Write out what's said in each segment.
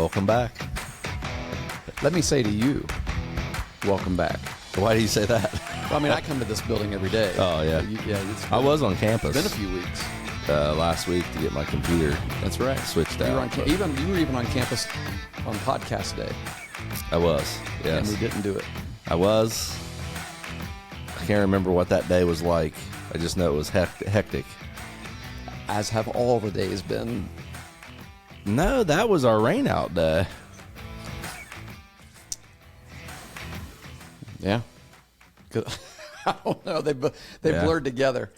Welcome back. Let me say to you, welcome back. Why do you say that? Well, I mean, I come to this building every day. Oh, yeah. I was on campus. It's been a few weeks. Last week to get my computer. That's right. Switched You were, out. you were even on campus on podcast day. I was, yes. And we didn't do it. I was. I can't remember what that day was like. I just know it was hectic. As have all the days been. No, that was our rain out day. Yeah. I don't know. They blurred together.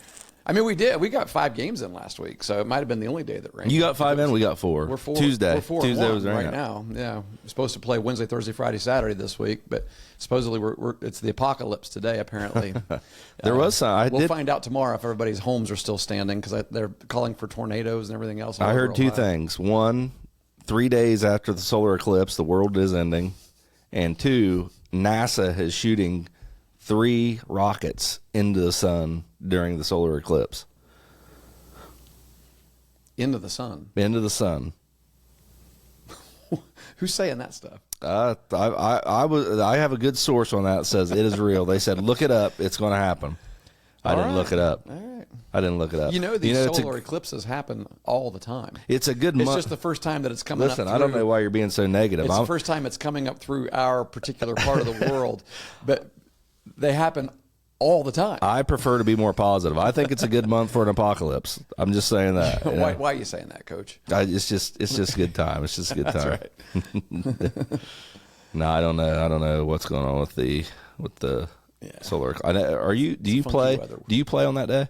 I mean, we did. We got 5 games in last week, so it might have been the only day that rained. You got 5 in. We got 4. We're 4. Tuesday. We're 4 Tuesday was rain right out. now. Yeah, we're supposed to play Wednesday, Thursday, Friday, Saturday this week, but supposedly it's the apocalypse today. Apparently, there was some. We'll find out tomorrow if everybody's homes are still standing because they're calling for tornadoes and everything else. I heard 2 things. 1, 3 days after the solar eclipse, the world is ending, and 2, NASA is shooting 3 rockets into the sun during the solar eclipse. Into the sun. Into the sun. Who's saying that stuff? I have a good source on that. That says it is real. They said look it up. It's going to happen. I didn't look it up. All right. I didn't look it up. You know, these solar eclipses happen all the time. It's a good month. It's just the first time that it's coming up. Listen, I don't know why you're being so negative. It's the first time it's coming up through our particular part of the world, but they happen all the time. I prefer to be more positive. I think it's a good month for an apocalypse. I'm just saying that. Why are you saying that, Coach? It's just a good time. It's just a good time. That's right. No, I don't know. I don't know what's going on with the solar. Do you play? Do you play on that day?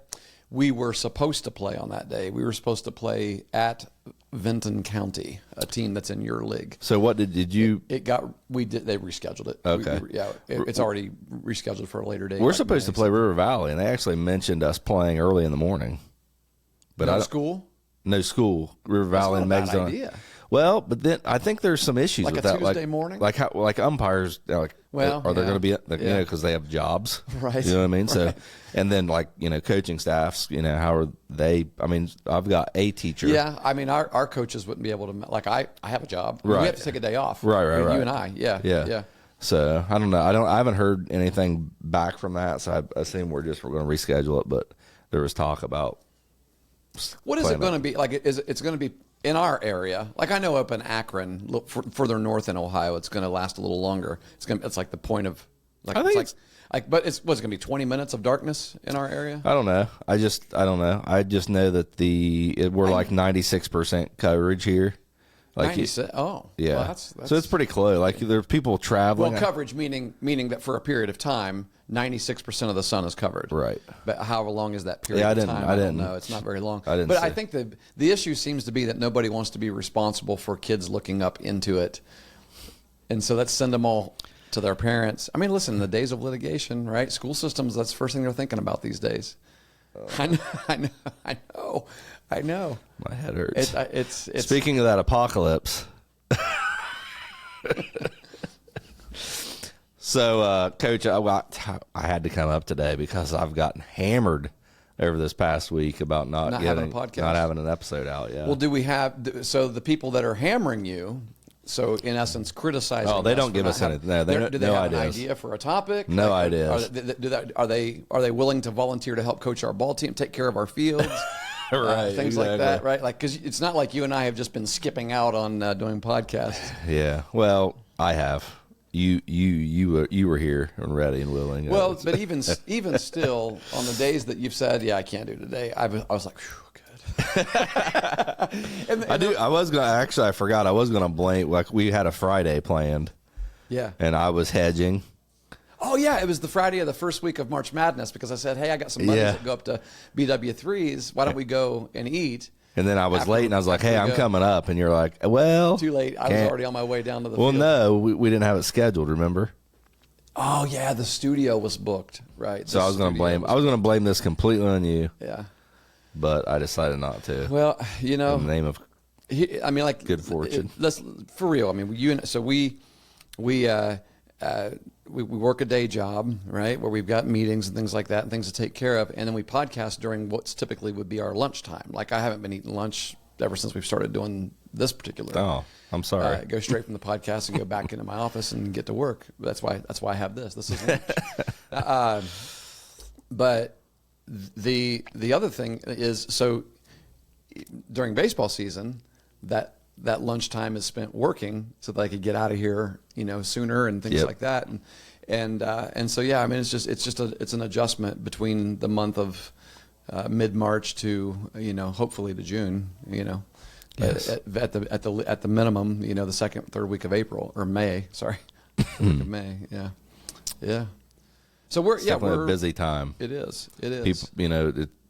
We were supposed to play on that day. We were supposed to play at Vinton County, a team that's in your league. So what did you? They rescheduled it. Okay. It's already rescheduled for a later date. We're supposed to play River Valley, and they actually mentioned us playing early in the morning. But no school. No school. River Valley and Meg's done. Idea. Well, but then I think there's some issues like with a that. Tuesday morning? Like umpires, are they going to be, because they have jobs, right? You know what I mean? So, right. And then coaching staffs, how are they? I mean, I've got a teacher. Yeah, I mean, our coaches wouldn't be able to. I have a job. Right. We have to take a day off. Right. You and I. Yeah. So I don't know. I haven't heard anything back from that. So I assume we're going to reschedule it. But there was talk about. What is it going to be like? It's going to be in our area? Like I know up in Akron, further north in Ohio, it's going to last a little longer. It's like the point of like. But what's it going to be? 20 minutes of darkness in our area? I don't know. I don't know. I just know that we're like 96% coverage here. Like 96. Oh, yeah. Well, that's, so it's pretty close. Like there's people traveling. Well, coverage meaning that for a period of time, 96% of the sun is covered. Right. But however long is that period of time? I don't know. It's not very long. I think the issue seems to be that nobody wants to be responsible for kids looking up into it, and so let's send them all to their parents. I mean, listen, in the days of litigation, right? School systems, that's the first thing they're thinking about these days. I know. My head hurts. It's Speaking of that apocalypse. So, Coach, I had to come up today because I've gotten hammered over this past week about not having a podcast, not having an episode out yet. Well, do we have? So the people that are hammering you. So in essence, criticizing. Oh, they don't give us anything. No, do they have ideas. an idea for a topic? No ideas. Are they willing to volunteer to help coach our ball team, take care of our fields, right? Things like that, right? Like because it's not like you and I have just been skipping out on doing podcasts. Yeah. Well, I have. You were here and ready and willing. Well, but even still, on the days that you've said, yeah, I can't do today, I was like, whew, good. I forgot. I was gonna blame. Like we had a Friday planned. Yeah. And I was hedging. Oh yeah, it was the Friday of the first week of March Madness because I said, hey, I got some buddies that go up to BW3s. Why don't we go and eat? And then I was late, and I was like, "Hey, I'm coming up," and you're like, "Well, too late. I was already on my way down to the." Well, field. no, we didn't have it scheduled. Remember? Oh yeah, the studio was booked, right? So I was going to blame this completely on you. Yeah, but I decided not to. Well, in the name of, good fortune. Let's for real. I mean, we work a day job, right, where we've got meetings and things like that and things to take care of, and then we podcast during what's typically would be our lunchtime. Like I haven't been eating lunch ever since we've started doing this particular. Oh, I'm sorry. Go straight from the podcast and go back into my office and get to work. That's why I have this. This is lunch. But the other thing is, so during baseball season, that lunchtime is spent working so that I could get out of here, sooner and things like that. And so, yeah, I mean, it's an adjustment between the month of mid-March to, hopefully to June, yes. at the minimum, the second, third week of April or May, sorry, week of May. Yeah. Yeah. So we're a busy time. It is. People,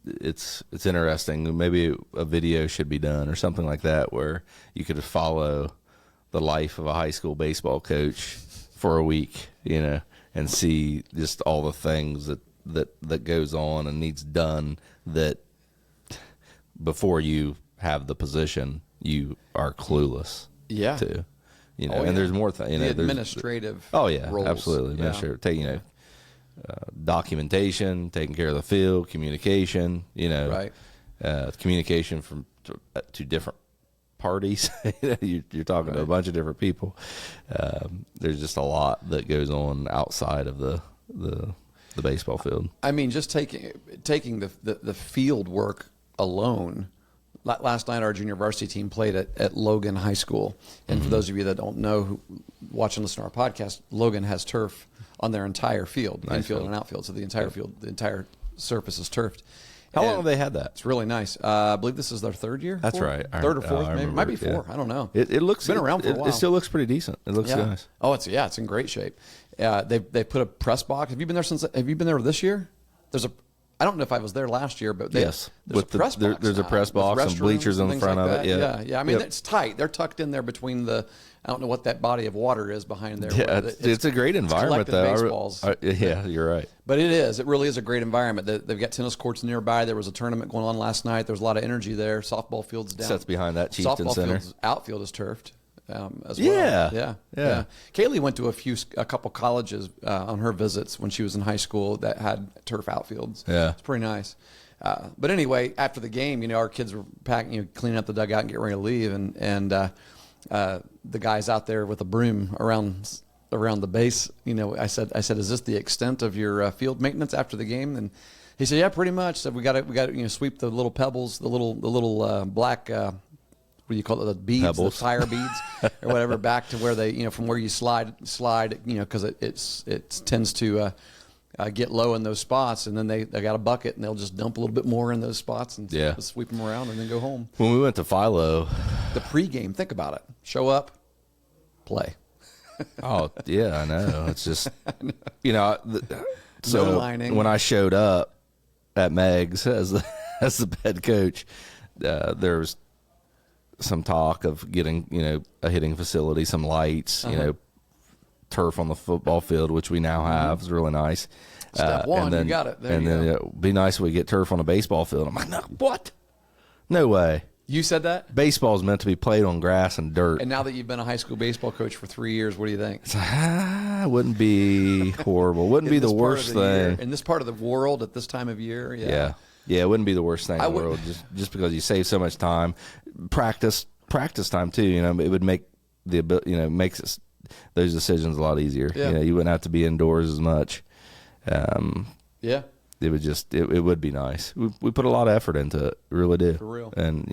it's interesting. Maybe a video should be done or something like that where you could follow the life of a high school baseball coach for a week, and see just all the things that goes on and needs done that before you have the position you are clueless to, and there's more things, the administrative roles. Absolutely. Administrative, taking, documentation, taking care of the field, communication, right. Communication from to different parties. You're talking to a bunch of different people. There's just a lot that goes on outside of the baseball field. I mean, just taking the field work alone. Last night, our junior varsity team played at Logan High School. And for those of you that don't know, watch and listen to our podcast, Logan has turf on their entire field, infield and outfield. So the entire field, the entire surface is turfed. How long have they had that? It's really nice. I believe this is their third year. That's right. Third or fourth, maybe. Might be four. I don't know. It looks been around for a while. It still looks pretty decent. It looks nice. Oh, it's in great shape. They put a press box. Have you been there this year? I don't know if I was there last year, but yes, there's a press box. There's a press box and bleachers in the front of it. Yeah. I mean, it's tight. They're tucked in there between I don't know what that body of water is behind there. Yeah, it's a great environment, though. Baseballs. Yeah, you're right. But it is. It really is a great environment. They've got tennis courts nearby. There was a tournament going on last night. There's a lot of energy there. Softball field's down. Sets behind that Chieftain Center. Softball outfield is turfed. As well. Yeah. Kaylee went to a couple colleges on her visits when she was in high school that had turf outfields. Yeah, it's pretty nice. But anyway, after the game, our kids were packing, cleaning up the dugout and getting ready to leave, and the guys out there with a broom around the base. I said, is this the extent of your field maintenance after the game? And he said, yeah, pretty much. So we got to sweep the little pebbles, the little black. What do you call it? The beads, Pebbles. The tire beads, or whatever, back to where they, from where you slide, because it tends to get low in those spots, and then they got a bucket, and they'll just dump a little bit more in those spots and sweep them around, and then go home. When we went to Philo, the pregame, think about it: show up, play. Oh yeah, I know. It's just no lining. When I showed up at Meg's as the head coach, there was some talk of getting, a hitting facility, some lights, turf on the football field, which we now have. Is really nice. Step one, you got it. Then it'd be nice if we get turf on a baseball field. I'm like, no, what? No way. You said that? Baseball is meant to be played on grass and dirt. And now that you've been a high school baseball coach for 3 years, what do you think? Wouldn't be horrible. Wouldn't be the worst thing. In this part of the world at this time of year, yeah. Yeah, it wouldn't be the worst thing in the world, just because you save so much time. Practice time too. It would make makes those decisions a lot easier. Yeah. You wouldn't have to be indoors as much. Yeah. It would it would be nice. We put a lot of effort into it, we really do. For real. And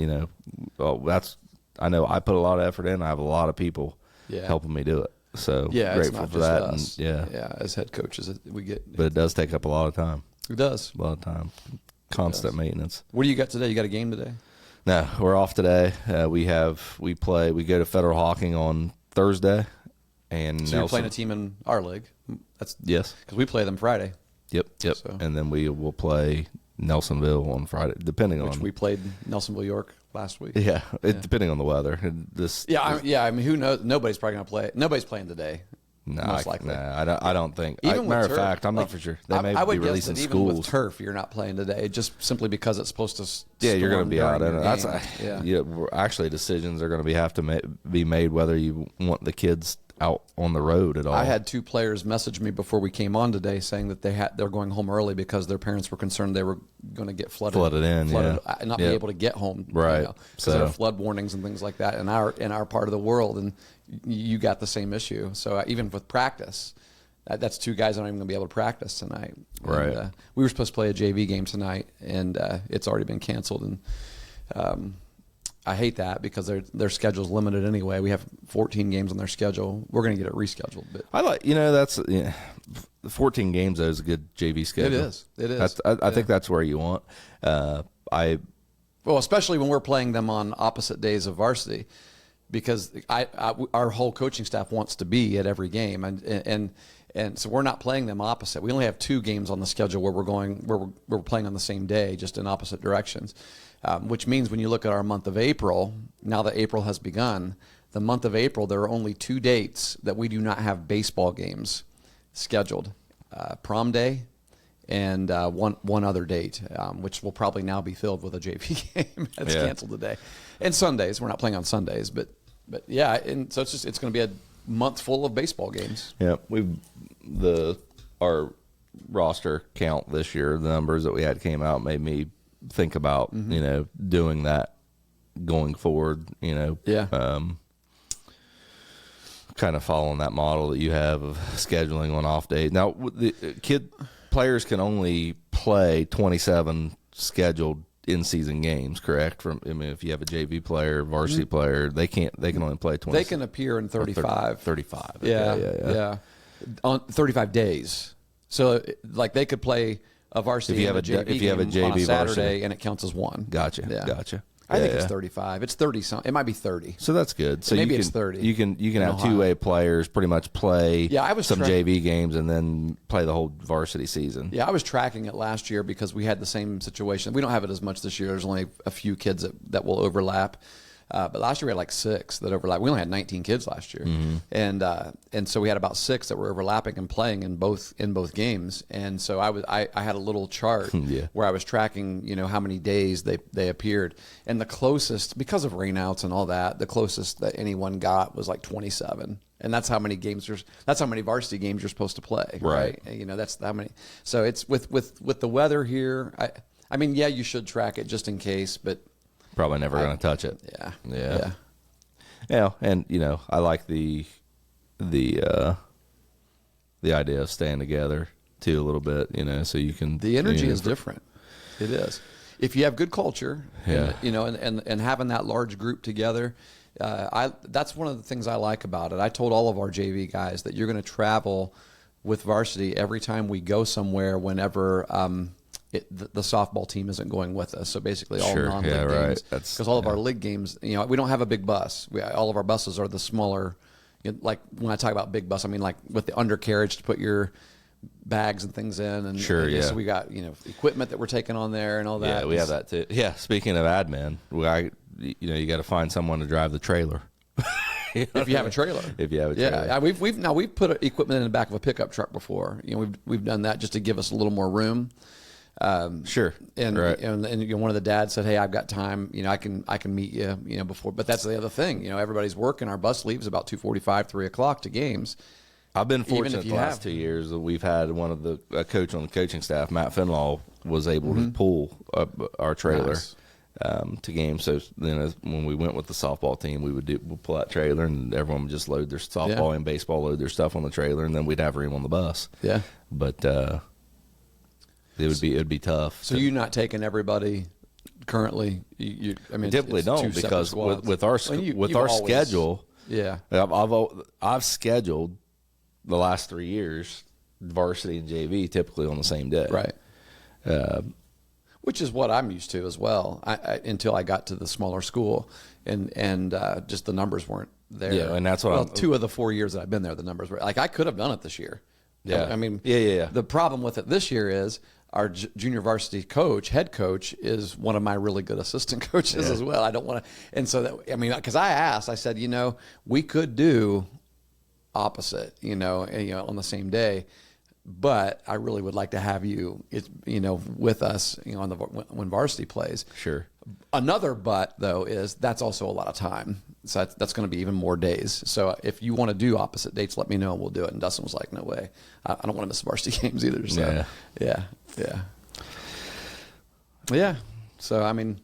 I know I put a lot of effort in. I have a lot of people helping me do it. So grateful for that. Us. And as head coaches, we get. But it does take up a lot of time. It does. A lot of time. Constant maintenance. What do you got today? You got a game today? No, we're off today. We go to Federal Hawking on Thursday, and so you're playing a team in our league. Yes, because we play them Friday. Yep. So. And then we will play Nelsonville on Friday, depending on. We played Nelsonville York last week. Yeah, depending on the weather. I mean, who knows? Nobody's probably going to play. Nobody's playing today. No, most likely. I don't think. Matter of fact, I'm not for sure. They may be releasing schools. Even with turf, you're not playing today, just simply because it's supposed to. Yeah, you're going to be out. Actually, decisions are going to have to be made whether you want the kids out on the road at all. I had 2 players message me before we came on today saying that they're going home early because their parents were concerned they were going to get flooded and not be able to get home, right? Because there are flood warnings and things like that in our part of the world, and you got the same issue. So even with practice, that's 2 guys that aren't even going to be able to practice tonight. Right. And, we were supposed to play a JV game tonight, and it's already been canceled. And I hate that because their schedule's limited anyway. We have 14 games on their schedule. We're going to get it rescheduled. But I like, that's 14 games. Though is a good JV schedule. It is. I think that's where you want. Well, especially when we're playing them on opposite days of varsity, because our whole coaching staff wants to be at every game, and so we're not playing them opposite. We only have 2 games on the schedule where we're playing on the same day, just in opposite directions. Which means when you look at our month of April, now that April has begun, the month of April, there are only 2 dates that we do not have baseball games scheduled. Prom day and one other date, which will probably now be filled with a JV game that's canceled today. And Sundays, we're not playing on Sundays, but yeah, and so it's going to be a month full of baseball games. Yeah, our roster count this year, the numbers that we had came out made me think about doing that going forward. Kind of following that model that you have of scheduling on off days. Now, the players can only play 27 scheduled in-season games, correct? If you have a JV player, varsity player, they can only play 20. They can appear in 35. 35. Yeah. On 35 days. So, like, they could play a varsity if you have a JV on a Saturday varsity. and it counts as 1. Gotcha. I think it's 35. It's 30 something. It might be 30. So that's good. So maybe it's 30. You can have two-way players pretty much play some JV games and then play the whole varsity season. Yeah, I was tracking it last year because we had the same situation. We don't have it as much this year. There's only a few kids that will overlap. But last year we had like 6 that overlap. We only had 19 kids last year, and so we had about 6 that were overlapping and playing in both games. And so I had a little chart where I was tracking, how many days they appeared, and the closest, because of rainouts and all that, the closest that anyone got was like 27. And that's how many varsity games you're supposed to play, right? That's how many. So it's with the weather here. I mean, you should track it just in case, but. Probably never going to touch it. Yeah. And I like the idea of staying together too a little bit. So you can. The energy is different. It is. If you have good culture, and having that large group together, that's one of the things I like about it. I told all of our JV guys that you're going to travel with varsity every time we go somewhere. Whenever. The softball team isn't going with us, so basically all non-league games. Because all of our league games, we don't have a big bus. All of our buses are the smaller. Like when I talk about big bus, I mean like with the undercarriage to put your bags and things in. And so we got equipment that we're taking on there and all that. Yeah, we have that too. Yeah, speaking of admin, you got to find someone to drive the trailer. If you have a trailer. Yeah, we've put equipment in the back of a pickup truck before. We've done that just to give us a little more room. Sure. And one of the dads said, "Hey, I've got time. I can meet you, before." But that's the other thing. Everybody's working. Our bus leaves about 2:45, 3 o'clock to games. I've been fortunate the last 2 years that we've had one of a coach on the coaching staff, Matt Finlaw, was able to pull our trailer to games. So then when we went with the softball team, we'd pull that trailer and everyone would just load their softball and baseball, load their stuff on the trailer, and then we'd have room on the bus. Yeah. But It'd be tough. So you're not taking everybody currently. Typically don't, because with our schedule. Yeah, I've scheduled the last 3 years varsity and JV typically on the same day. Right. Which is what I'm used to as well. I until I got to the smaller school, and just the numbers weren't there. Yeah, and that's what 2 of the 4 years that I've been there, the numbers were like I could have done it this year. Yeah, Yeah. The problem with it this year is our junior varsity head coach, is one of my really good assistant coaches as well. I don't want to, and so because I said, we could do opposite, on the same day, but I really would like to have you, with us, when varsity plays. Sure. Another but though is that's also a lot of time. So that's going to be even more days. So if you want to do opposite dates, let me know and we'll do it. And Dustin was like, no way. I don't want to miss varsity games either. So yeah. So, I mean,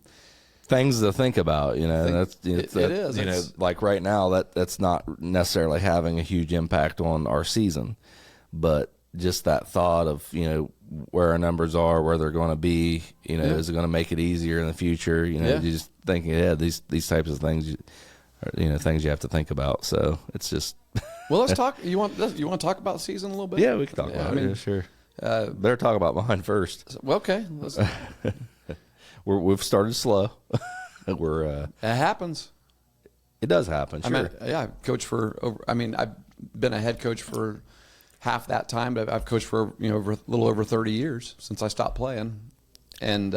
things to think about, you know. It is. You know, like right now, that's not necessarily having a huge impact on our season, but just that thought of, you know, where our numbers are, where they're going to be, you know, is it going to make it easier in the future? You know, you just thinking ahead, these types of things, you know, things you have to think about. So it's just. Well, let's talk. You want to talk about the season a little bit? Yeah, we can talk about it. Yeah, sure. Better talk about mine first. Well, okay. We've started slow. It happens. It does happen. Sure. I mean, yeah, I've coached for I've been a head coach for half that time, but I've coached for a little over 30 years since I stopped playing, and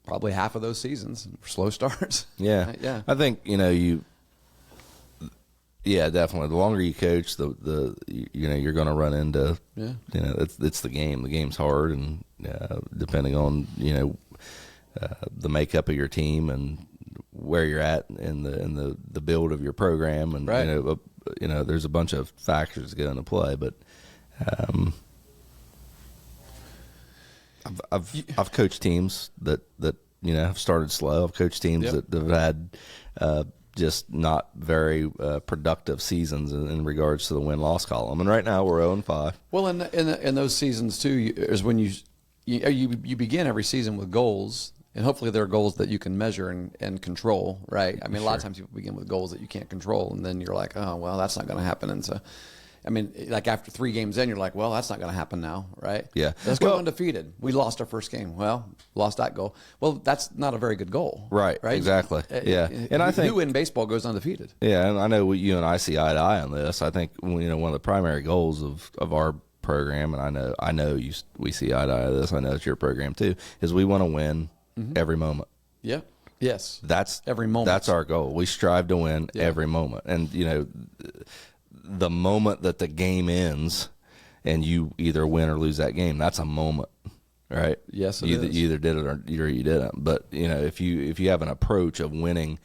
probably half of those seasons were slow starts. Yeah, yeah. I think yeah, definitely. The longer you coach, the you're going to run into it's the game. The game's hard, and depending on the makeup of your team and where you're at in the build of your program, and right. There's a bunch of factors that go into play, but I've coached teams that have started slow. I've coached teams that have had just not very productive seasons in regards to the win-loss column. And right now we're 0-5. Well, in those seasons too is when you begin every season with goals. And hopefully there are goals that you can measure and control, right? I mean, a lot of times people begin with goals that you can't control, and then you're like, oh, well, that's not going to happen. And so, I mean, like after 3 games in, you're like, well, that's not going to happen now, right? Yeah. Let's go undefeated. We lost our first game. Well, lost that goal. Well, that's not a very good goal. Right. Exactly. Yeah. And I think who in baseball goes undefeated? Yeah, and I know you and I see eye to eye on this. I think one of the primary goals of our program, and I know we see eye to eye on this. I know it's your program too. Is we want to win. Mm-hmm. Every moment. Yeah. Yes. That's every moment. That's our goal. We strive to win every moment. And the moment that the game ends and you either win or lose that game, that's a moment. Right? Yes, you either did it or you didn't. But if you have an approach of winning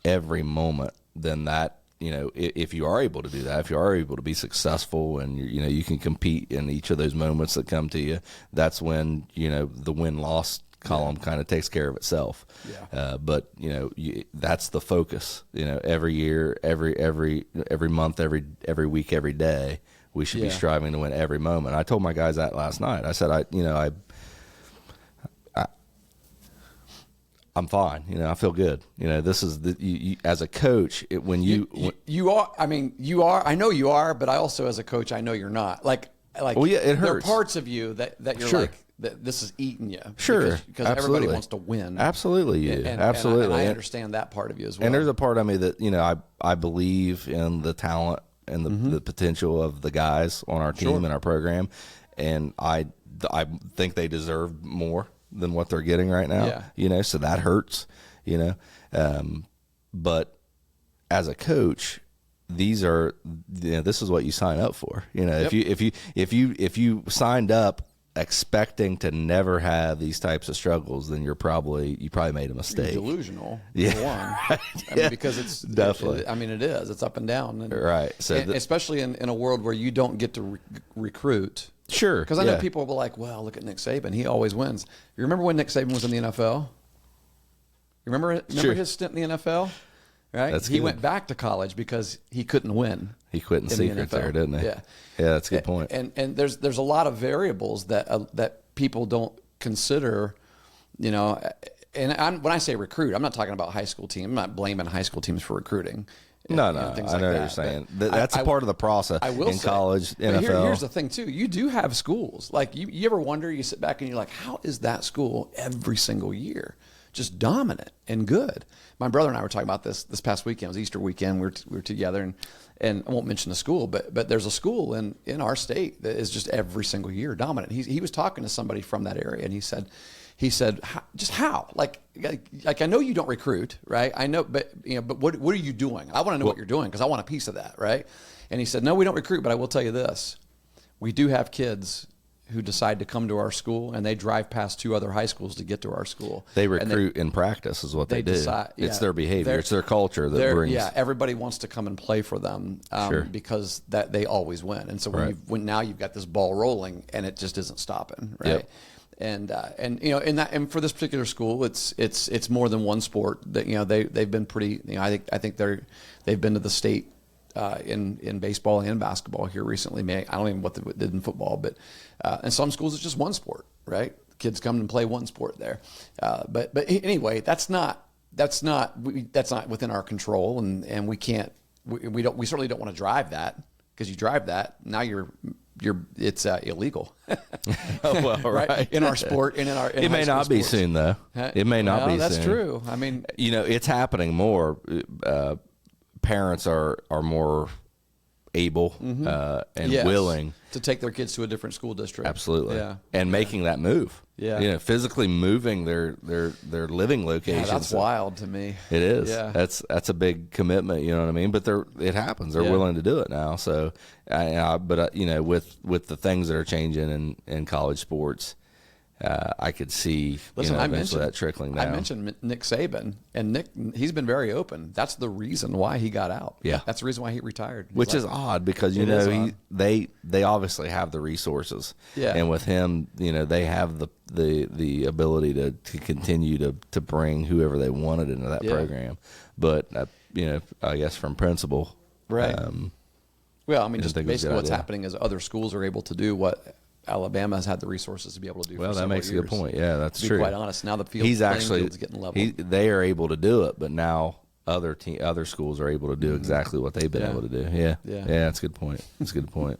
every moment, then that if you are able to do that, if you are able to be successful and you can compete in each of those moments that come to you, that's when the win-loss column kind of takes care of itself. Yeah. But that's the focus. Every year, every month, every week, every day, we should be striving to win every moment. I told my guys that last night. I said, I'm fine. I feel good. This is as a coach, you are. I mean, you are. I know you are, but I also, as a coach, I know you're not. Like. Well, yeah, it hurts. There are parts of you that you're sure. like. That this is eating you. Sure. Because everybody wants to win. Absolutely, you. Absolutely. And I understand that part of you as well. And there's a part of me that, I believe in the talent and the potential of the guys on our team and our program. And I think they deserve more than what they're getting right now. Yeah. So that hurts, but as a coach, this is what you sign up for. If you signed up expecting to never have these types of struggles, then you probably made a mistake. You're delusional. Yeah. One. I mean, because it's definitely. It's up and down. And, right. So especially in a world where you don't get to recruit. Sure. Because I know people will be like, well, look at Nick Saban. He always wins. You remember when Nick Saban was in the NFL? You remember his stint in the NFL? Right. He went back to college because he couldn't win. He quit in secret there, didn't he? Yeah. Yeah, that's a good point. And there's a lot of variables that people don't consider, And when I say recruit, I'm not talking about high school team. I'm not blaming high school teams for recruiting. No, I know what you're saying. That's a part of the process in college, NFL. Here's the thing, too. You do have schools. Like, you ever wonder, you sit back and you're like, how is that school every single year just dominant and good? My brother and I were talking about this past weekend. It was Easter weekend. We were together, and I won't mention the school, but there's a school in our state that is just every single year dominant. He was talking to somebody from that area, and he said, just how? Like I know you don't recruit, right? I know, but what are you doing? I want to know what you're doing because I want a piece of that, right? And he said, no, we don't recruit, but I will tell you this: we do have kids who decide to come to our school, and they drive past 2 other high schools to get to our school. They recruit in practice is what they do. It's their behavior. It's their culture that brings. Yeah, everybody wants to come and play for them because that they always win. And so when now you've got this ball rolling, and it just isn't stopping, right? Yep. And you know, and for this particular school, it's more than one sport. That, you know, they've been pretty. You know, I think they've been to the state in baseball and basketball here recently. I don't even know what they did in football, but in some schools it's just one sport, right? Kids come and play one sport there. But anyway, that's not within our control, and we can't. We certainly don't want to drive that, because you drive that, now it's illegal. Well, right. In our sport and in our. It may not be soon, though. It may not be soon. That's true. I mean, you know, it's happening more. Parents are more able and willing to take their kids to a different school district. Absolutely. Yeah. And making that move. Yeah. You know, physically moving their living locations. Yeah, that's wild to me. It is. Yeah. That's a big commitment, you know what I mean? But it happens. They're willing to do it now. So, you know, with the things that are changing in college sports, I could see eventually that trickling down. I mentioned Nick Saban, and Nick, he's been very open. That's the reason why he got out. Yeah, that's the reason why he retired. Which is odd, because you know they obviously have the resources. Yeah, and with him, you know, they have the ability to continue to bring whoever they wanted into that program. But you know, I guess from principle, right. Well, I mean, just basically what's happening is other schools are able to do what Alabama has had the resources to be able to do. Well, for that makes years. a good point. Yeah, that's true. To be quite honest, now the field's getting level. They are able to do it, but now other schools are able to do exactly what they've been able to do. Yeah, that's a good point. That's a good point.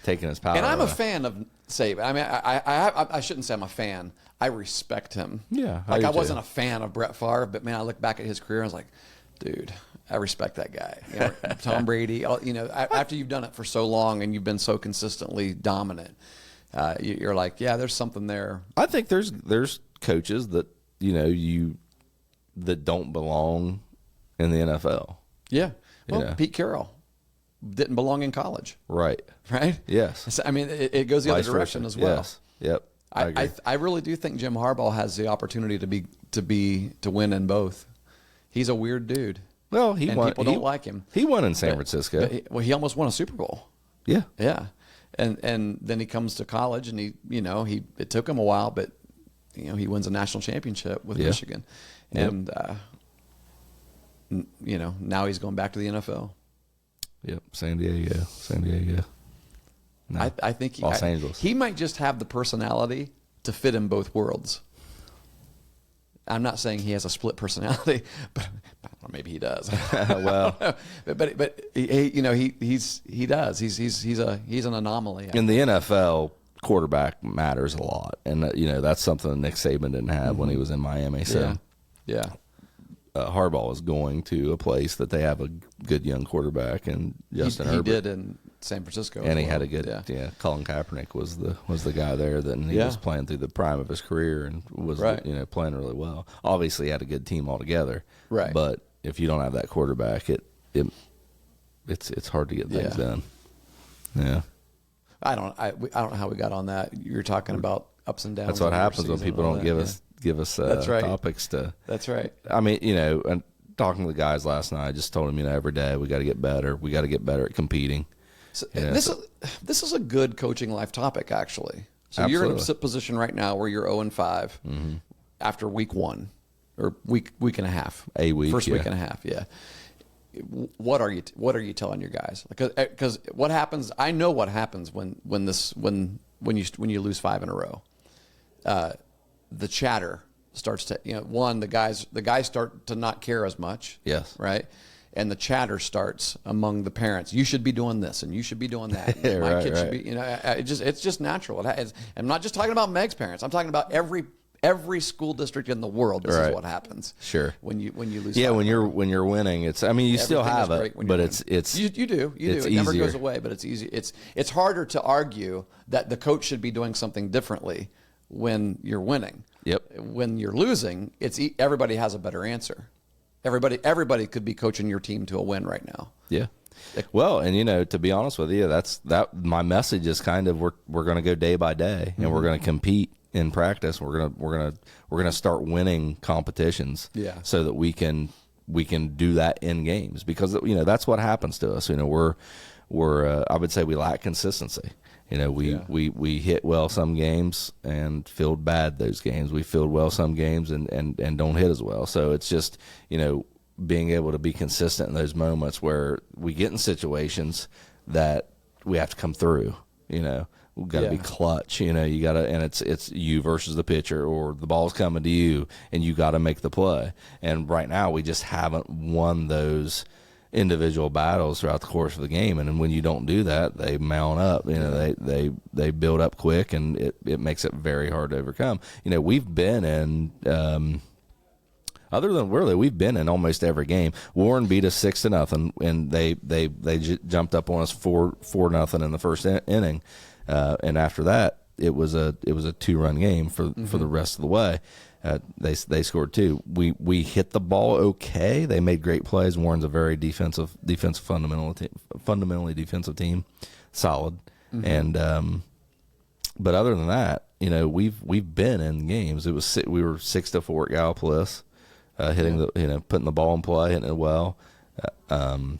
Taking his power. And I'm a fan of Saban. I mean, I shouldn't say I'm a fan. I respect him. Yeah, I wasn't a fan of Brett Favre, but man, I look back at his career and I was like, dude, I respect that guy. You know, Tom Brady. You know, after you've done it for so long and you've been so consistently dominant. You're like, yeah, there's something there. I think there's coaches that that don't belong in the NFL. Yeah. Well, Pete Carroll didn't belong in college. Right. Right. Yes. I mean, it goes the other direction as well. Yes. Yep. I really do think Jim Harbaugh has the opportunity to win in both. He's a weird dude. Well, people don't like him. He won in San Francisco. He almost won a Super Bowl. Yeah. Yeah. And then he comes to college, and it took him a while, but he wins a national championship with Michigan, and now he's going back to the NFL. Yep, San Diego. No, I think Los Angeles. He might just have the personality to fit in both worlds. I'm not saying he has a split personality, but maybe he does. Well, but he does. He's an anomaly. In the NFL, quarterback matters a lot, and that's something that Nick Saban didn't have when he was in Miami. So yeah. Harbaugh is going to a place that they have a good young quarterback, and Justin Herbert. He did in San Francisco, and he had a good. Colin Kaepernick was the guy there that he was playing through the prime of his career and was playing really well. Obviously, he had a good team altogether, right? But if you don't have that quarterback, it's hard to get things done. Yeah, I don't know how we got on that. You're talking about ups and downs. That's what happens when people don't give us topics to. That's right. I mean, and talking to the guys last night, I just told them, every day we got to get better. We got to get better at competing. So this is a good coaching life topic, actually. So Absolutely. You're in a position right now where you're 0-5 after week 1 or week and a half. A week, first week and a half. Yeah. What are you telling your guys? Because what happens? I know what happens when you lose 5 in a row. The chatter starts to the guys start to not care as much. Yes. Right. And the chatter starts among the parents. You should be doing this, and you should be doing that. My kid should be. It's just natural. I'm not just talking about Meg's parents. I'm talking about every school district in the world. This is what happens. Sure. When you lose. Yeah. When you're winning, you still have it, but it's you do. It never goes away, but it's easy. It's harder to argue that the coach should be doing something differently when you're winning. Yep. When you're losing, everybody has a better answer. Everybody could be coaching your team to a win right now. Yeah. Well, and to be honest with you, my message is kind of we're going to go day by day, and we're going to compete in practice. We're gonna start winning competitions, so that we can do that in games, because that's what happens to us. We're I would say we lack consistency. We hit well some games and field bad those games. We field well some games and don't hit as well. So it's just, being able to be consistent in those moments where we get in situations that we have to come through. We've got to be clutch. You got to, and it's you versus the pitcher, or the ball's coming to you and you got to make the play. And right now we just haven't won those individual battles throughout the course of the game, and when you don't do that, they mount up. They build up quick, and it makes it very hard to overcome. We've been in other than Worley, we've been in almost every game. Warren beat us 6-0, and they jumped up on us 4-0 in the first inning, and after that it was a 2-run game for the rest of the way. They scored 2. We hit the ball okay. They made great plays. Warren's a very fundamentally defensive team, solid. And but other than that, we've been in games. We were 6-4 at Gallipolis, hitting putting the ball in play, hitting it well, and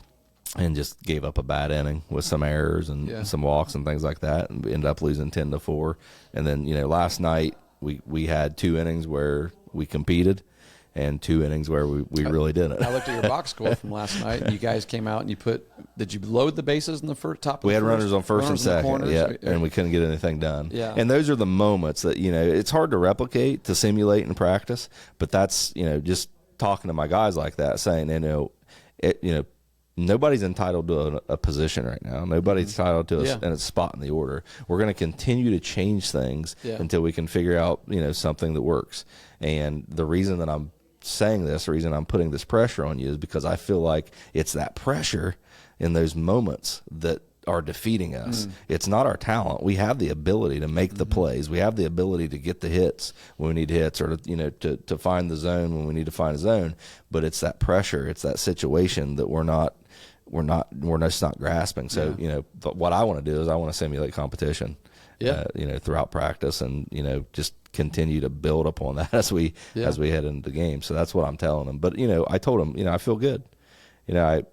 just gave up a bad inning with some errors and some walks and things like that, and we ended up losing 10-4. And then last night, we had 2 innings where we competed and 2 innings where we really didn't. I looked at your box score from last night, and you guys came out and did you load the bases in the top of the We had first? runners on first and second, and we couldn't get anything done. Yeah. And those are the moments that, it's hard to replicate, to simulate in practice, but that's, just talking to my guys like that, saying, nobody's entitled to a position right now. Nobody's entitled to a spot in the order. We're going to continue to change things until we can figure out, something that works. And the reason that I'm saying this, the reason I'm putting this pressure on you, is because I feel like it's that pressure in those moments that are defeating us. It's not our talent. We have the ability to make the plays. We have the ability to get the hits when we need hits, or to find the zone when we need to find a zone. But it's that pressure. It's that situation that we're just not grasping. So, what I want to do is I want to simulate competition, throughout practice, and, just continue to build upon that as we head into the game. So that's what I'm telling them. But, I told them, I feel good. I'm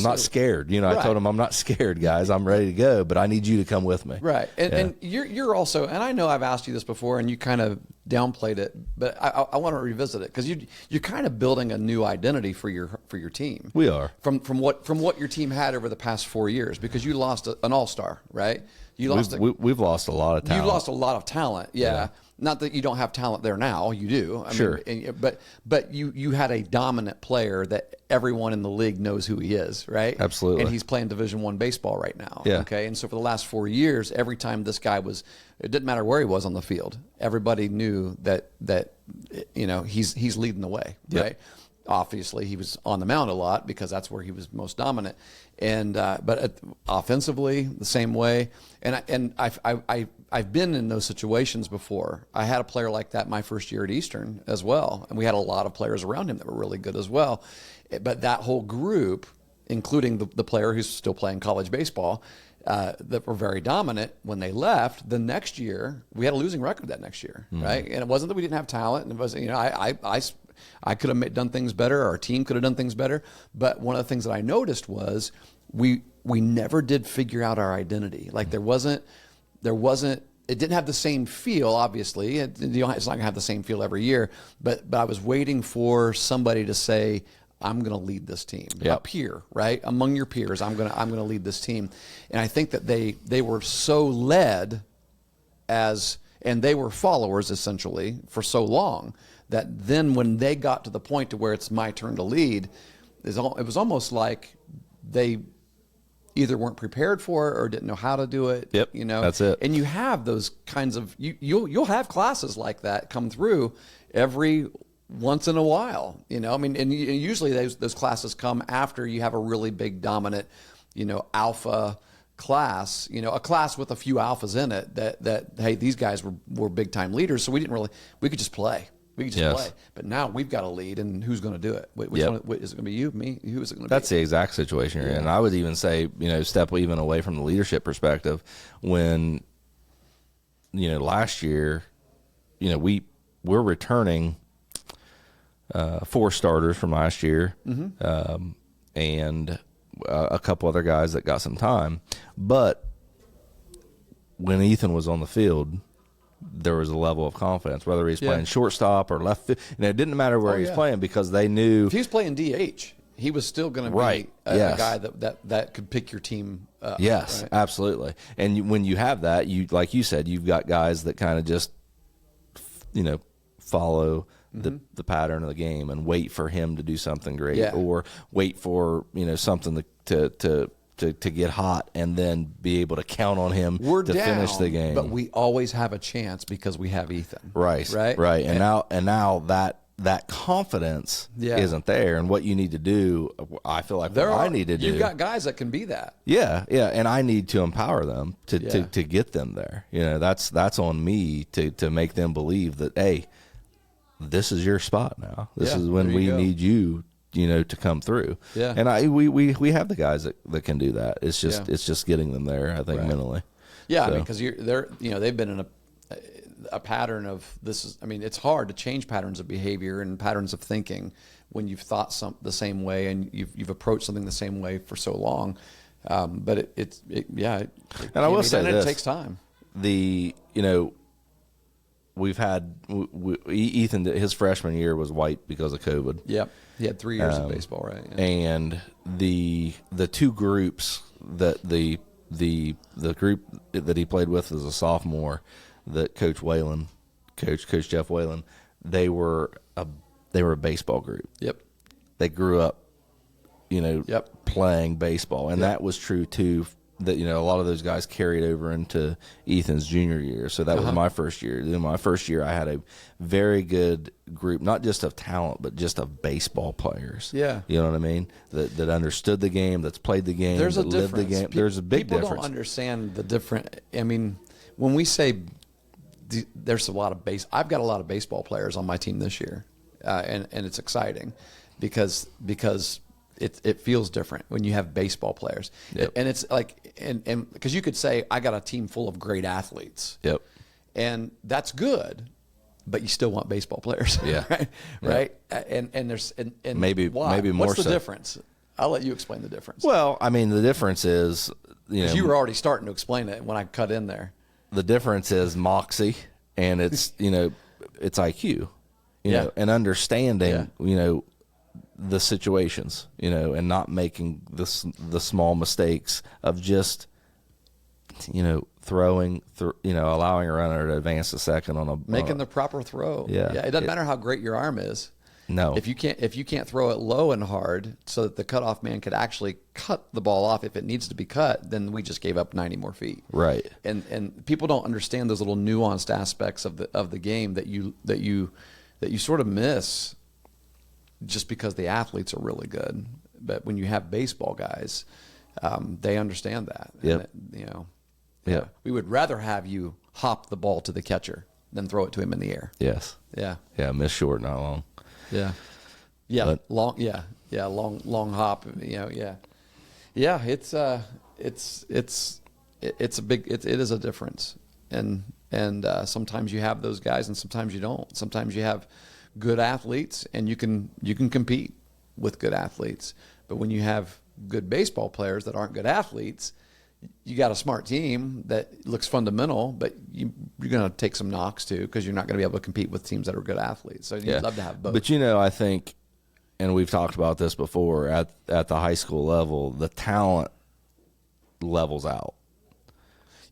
not scared. I told them, I'm not scared, guys. I'm ready to go, but I need you to come with me. Right. And you're also, and I know I've asked you this before and you kind of downplayed it, but I want to revisit it, because you're kind of building a new identity for your team. We are. From what your team had over the past 4 years, because you lost an all-star, right? We've lost a lot of talent. You lost a lot of talent, yeah. Not that you don't have talent there now, you do. I mean, but you had a dominant player that everyone in the league knows who he is, right? Absolutely. And he's playing Division I baseball right now. Yeah. Okay. And so for the last 4 years, every time this guy it didn't matter where he was on the field, everybody knew that he's leading the way, right? Obviously, he was on the mound a lot because that's where he was most dominant, and but offensively the same way. And I've been in those situations before. I had a player like that my first year at Eastern as well, and we had a lot of players around him that were really good as well. But that whole group, including the player who's still playing college baseball, that were very dominant, when they left, the next year we had a losing record that next year, right? And it wasn't that we didn't have talent, and it wasn't, I could have done things better. Our team could have done things better. But one of the things that I noticed was we never did figure out our identity. Like there wasn't. It didn't have the same feel. Obviously, it's not going to have the same feel every year. But I was waiting for somebody to say, I'm going to lead this team up here, right? Among your peers, I'm going to lead this team. And I think that they were so led and they were followers essentially for so long, that then when they got to the point to where it's my turn to lead, it was almost like they either weren't prepared for it or didn't know how to do it. Yep, that's it. And you have those kinds of you'll have classes like that come through every once in a while. I mean, and usually those classes come after you have a really big dominant, alpha class, a class with a few alphas in it that hey, these guys were big time leaders, so we could just play. We can just play. But now we've got a lead, and who's going to do it? Which one, is it going to be you, me? Who is it going to be? That's the exact situation you're in. And I would even say, step even away from the leadership perspective. When, last year, we're returning 4 starters from last year, and a couple other guys that got some time. But when Ethan was on the field, there was a level of confidence, whether he's playing shortstop or left field. It didn't matter where he's playing, because they knew if he was playing DH, he was still going to be a guy that could pick your team up. Yes, right? Absolutely. And when you have that, like you said, you've got guys that kind of just follow the pattern of the game and wait for him to do something great, or wait for something to get hot, and then be able to count on him to finish the game. But we always have a chance because we have Ethan. Right. And now that confidence isn't there, and what you need to do, I feel like I need to do. You've got guys that can be that. Yeah, and I need to empower them to get them there. That's on me to make them believe that, hey, this is your spot now. This is when we need you. To come through. Yeah. And we have the guys that can do that. It's just getting them there, I think, mentally. Yeah, so. Because they've been in a pattern of this is. I mean, it's hard to change patterns of behavior and patterns of thinking when you've thought the same way and you've approached something the same way for so long. But and I will say this, it takes time. We've had Ethan. His freshman year was white because of COVID. Yep. He had 3 years of baseball, right? Yeah. And the 2 groups that the group that he played with as a sophomore, that Coach Jeff Whalen, they were a baseball group. Yep. They grew up, playing baseball, and that was true too. That a lot of those guys carried over into Ethan's junior year. So that was my first year. In my first year, I had a very good group, not just of talent, but just of baseball players. Yeah, you know what I mean. That understood the game, that's played the game, that lived the game. There's a big difference. People don't understand the different. I mean, when we say there's a lot of I've got a lot of baseball players on my team this year, and it's exciting because it feels different when you have baseball players. Yep. And it's like, and because you could say, I got a team full of great athletes. Yep. And that's good, but you still want baseball players. Yeah. Right. Yeah. Right. And there's, and maybe why? more. What's the difference? I'll let you explain the difference. Well, I mean, the difference is, you were already starting to explain it when I cut in there. The difference is moxie, and it's, it's IQ, and understanding, the situations, and not making the small mistakes of just, throwing, allowing a runner to advance a second making the proper throw. Yeah. It doesn't matter how great your arm is. No. If you can't throw it low and hard so that the cutoff man could actually cut the ball off if it needs to be cut, then we just gave up 90 more feet. Right. And people don't understand those little nuanced aspects of the game that you sort of miss just because the athletes are really good. But when you have baseball guys, they understand that. Yep. And, we would rather have you hop the ball to the catcher than throw it to him in the air. Yes. Yeah. Yeah. Miss short, not long. Yeah. Yeah. But, long. Yeah. Yeah. Long hop. Yeah. Yeah. It's a big. It is a difference, and sometimes you have those guys, and sometimes you don't. Sometimes you have good athletes, and you can compete with good athletes. But when you have good baseball players that aren't good athletes, you got a smart team that looks fundamental, but you're going to take some knocks too, because you're not going to be able to compete with teams that are good athletes. So you'd love to have both. But I think, and we've talked about this before, at the high school level, the talent levels out.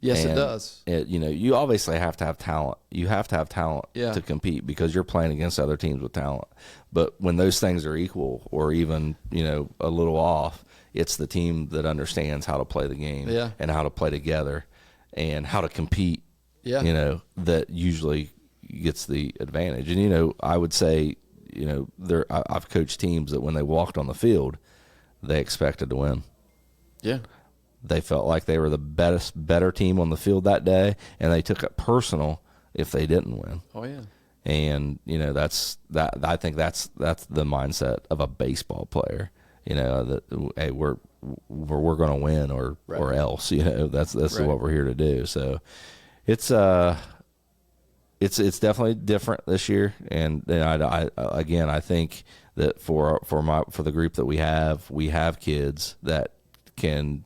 Yes, it does. You obviously have to have talent. You have to have talent to compete, because you're playing against other teams with talent. But when those things are equal, or even a little off, it's the team that understands how to play the game and how to play together and how to compete. Yeah. That usually gets the advantage. And I would say, I've coached teams that when they walked on the field, they expected to win. Yeah. They felt like they were the better team on the field that day, and they took it personal if they didn't win. Oh, yeah. And I think that's the mindset of a baseball player. That hey, we're going to win or else. That's what we're here to do. So it's definitely different this year. And I think that for the group that we have kids that can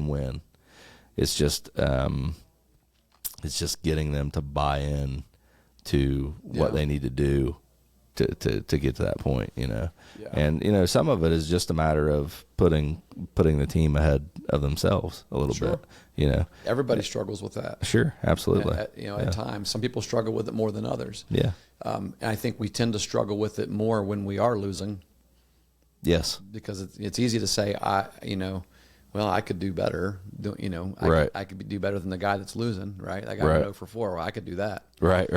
win. It's just getting them to buy in to what they need to do to get to that point, And some of it is just a matter of putting the team ahead of themselves a little bit, Everybody struggles with that. Sure, absolutely. At times, some people struggle with it more than others. Yeah. And I think we tend to struggle with it more when we are losing. Yes. Because it's easy to say, I could do better. I could do better than the guy that's losing, right? That guy went 0 for 4. Well, I could do that. Right.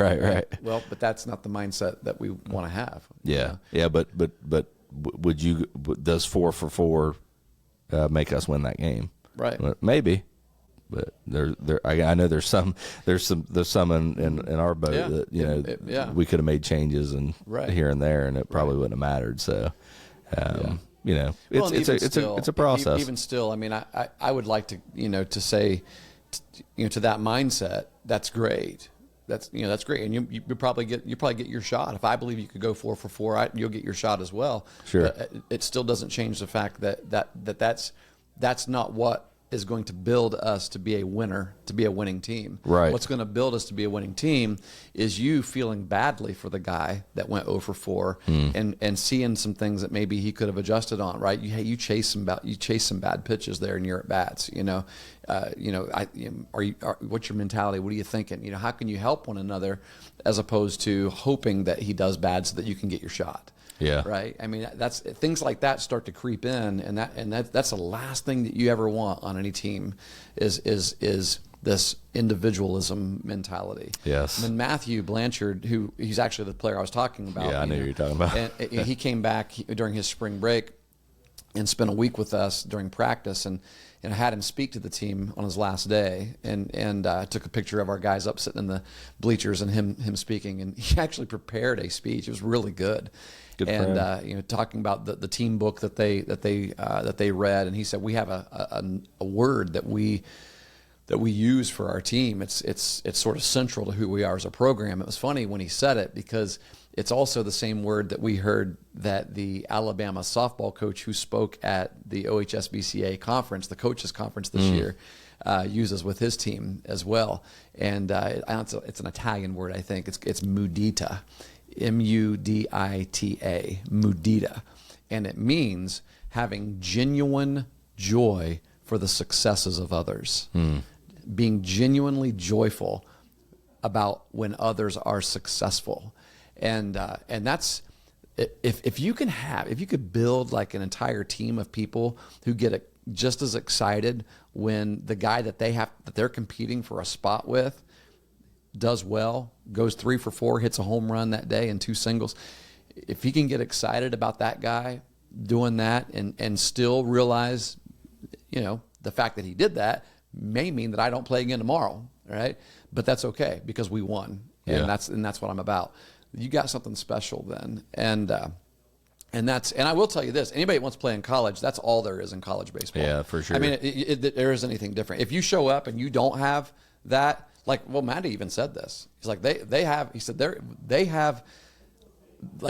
Well, but that's not the mindset that we want to have. Yeah. Yeah. But does 4 for 4 make us win that game? Right. Maybe. But I know there's some in our boat that we could have made changes and here and there, and it probably wouldn't have mattered. So. It's a process. Even still, I mean, I would like to say, to that mindset, that's great. That's great, and you probably get your shot. If I believe you could go 4 for 4, you'll get your shot as well. Sure. But it still doesn't change the fact that's not what is going to build us to be a winner, to be a winning team. Right. What's going to build us to be a winning team is you feeling badly for the guy that went 0 for 4 and seeing some things that maybe he could have adjusted on, right? You chase some bad pitches there in your at bats, what's your mentality? What are you thinking? How can you help one another as opposed to hoping that he does bad so that you can get your shot? Yeah. Right. I mean, that's things like that start to creep in, and that's the last thing that you ever want on any team is this individualism mentality. Yes. And Matthew Blanchard, he's actually the player I was talking about. Yeah, I knew you were talking about. And he came back during his spring break and spent a week with us during practice, and I had him speak to the team on his last day, and took a picture of our guys up sitting in the bleachers and him speaking, and he actually prepared a speech. It was really good. And talking about the team book that they read, and he said we have a word that we use for our team. It's sort of central to who we are as a program. It was funny when he said it because it's also the same word that we heard that the Alabama softball coach who spoke at the OHSBCA conference, the coaches conference this year, uses with his team as well. And it's an Italian word, I think. It's mudita. M-U-D-I-T-A, mudita. And it means having genuine joy for the successes of others. Being genuinely joyful about when others are successful. And that's, if you could build like an entire team of people who get just as excited when the guy that they're competing for a spot with does well, goes 3 for 4, hits a home run that day and 2 singles. If he can get excited about that guy doing that and still realize, the fact that he did that may mean that I don't play again tomorrow, right? But that's okay because we won, and that's what I'm about. You got something special then, and I will tell you this: anybody that wants to play in college, that's all there is in college baseball. Yeah, for sure. I mean, there isn't anything different. If you show up and you don't have that. Matty even said this. He's like, they have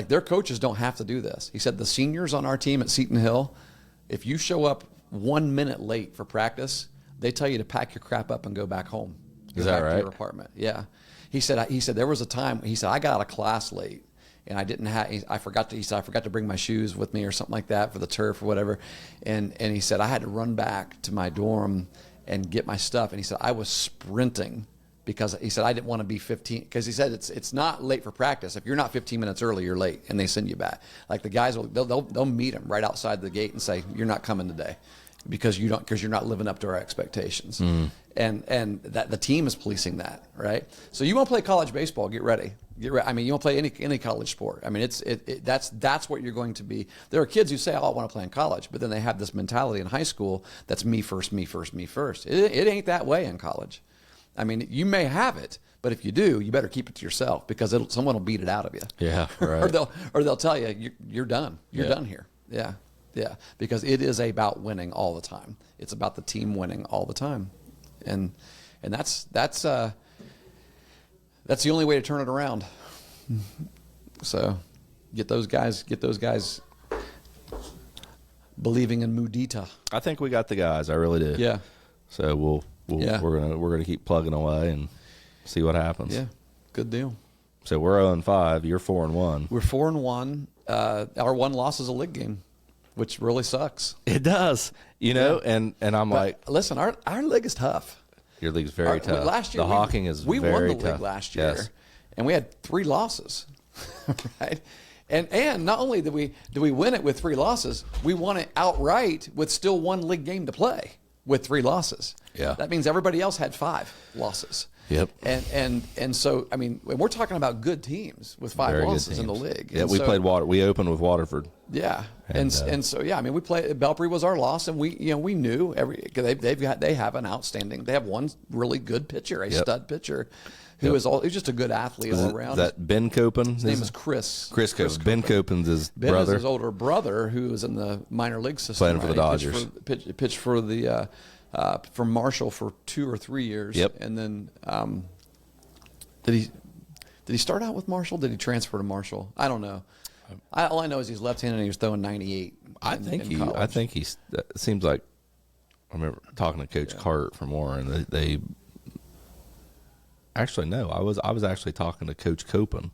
their coaches don't have to do this. He said the seniors on our team at Seton Hill, if you show up 1 minute late for practice, they tell you to pack your crap up and go back home. Is that right? To your apartment. Yeah. He said there was a time, he said, I got out of class late and I forgot to bring my shoes with me or something like that for the turf or whatever. And he said, I had to run back to my dorm and get my stuff. And he said, I was sprinting. Because he said I didn't want to be 15. Because he said it's not late for practice. If you're not 15 minutes early, you're late, and they send you back. Like the guys they'll meet him right outside the gate and say you're not coming today, because you're not living up to our expectations. And that the team is policing that, right? So you want to play college baseball? Get ready. I mean, you want to play any college sport. I mean, that's what you're going to be. There are kids who say, "Oh, I want to play in college," but then they have this mentality in high school that's me first, me first, me first. It ain't that way in college. I mean, you may have it, but if you do, you better keep it to yourself because someone will beat it out of you. Yeah, right. or they'll tell you you're done. You're done here. Yeah, yeah. Because it is about winning all the time. It's about the team winning all the time, and that's the only way to turn it around. So, get those guys believing in Mudita. I think we got the guys. I really do. Yeah. So we're gonna keep plugging away and see what happens. Yeah. Good deal. So we're 0-5. You're 4-1. We're 4-1. Our one loss is a league game, which really sucks. It does. You know, and I'm like, listen, our league is tough. Your league's very tough. Last year, the Hawking is very tough. We won the league last year, and we had 3 losses, right? And not only did we win it with 3 losses, we won it outright with still 1 league game to play with 3 losses. Yeah, that means everybody else had 5 losses. Yep. And so I mean, we're talking about good teams with 5 very losses in the league. Yeah, we opened with Waterford. Yeah, and so yeah, I mean, we played. Belpre was our loss, and we knew they have an outstanding. They have one really good pitcher, a stud pitcher. He's just a good athlete all around. Is that Ben Copen? His name is Chris. Chris Copen. Ben Copen's his brother. Ben is his older brother who was in the minor league system. Playing for the Dodgers. Pitched for the for Marshall for 2 or 3 years. Yep. And then did he start out with Marshall? Did he transfer to Marshall? I don't know. All I know is he's left-handed and he was throwing 98. I think he's. It seems like I remember talking to Coach Cart from Warren. They actually no. I was actually talking to Coach Copen.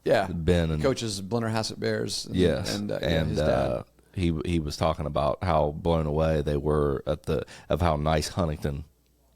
Yeah, Ben and coaches Blennerhassett Bears. And his dad. He was talking about how blown away they were of how nice Huntington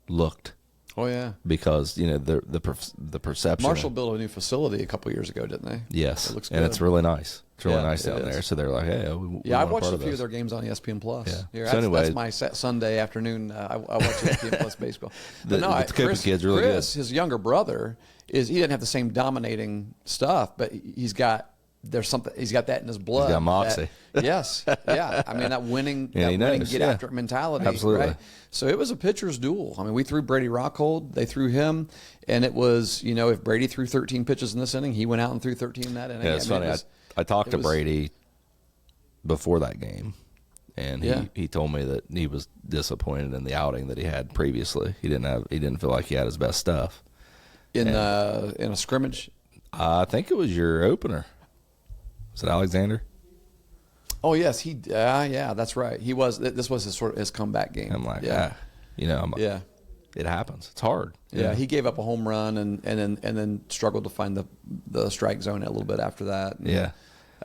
looked. Oh yeah, because the perception. Marshall built a new facility a couple years ago, didn't they? Yes, it looks good. And it's really nice. It's really nice down there. So they're like, hey, I've watched a few of their games on ESPN Plus. Yeah. Here, that's my Sunday afternoon. I watch ESPN Plus baseball. But Chris, kid's really good. His younger brother he didn't have the same dominating stuff, but he's got that in his blood. He's got moxie. Yes, yeah. I mean that winning get after it mentality. Absolutely. Right? So it was a pitcher's duel. I mean, we threw Brady Rockhold, they threw him, and it was if Brady threw 13 pitches in this inning, he went out and threw 13 in that inning. Yeah, it's funny. I talked to Brady before that game, and he told me that he was disappointed in the outing that he had previously. He didn't feel like he had his best stuff in a scrimmage. I think it was your opener. Was it Alexander? Oh yes, that's right. He was. This was his comeback game. I'm like, it happens. It's hard. Yeah, he gave up a home run and then struggled to find the strike zone a little bit after that. And,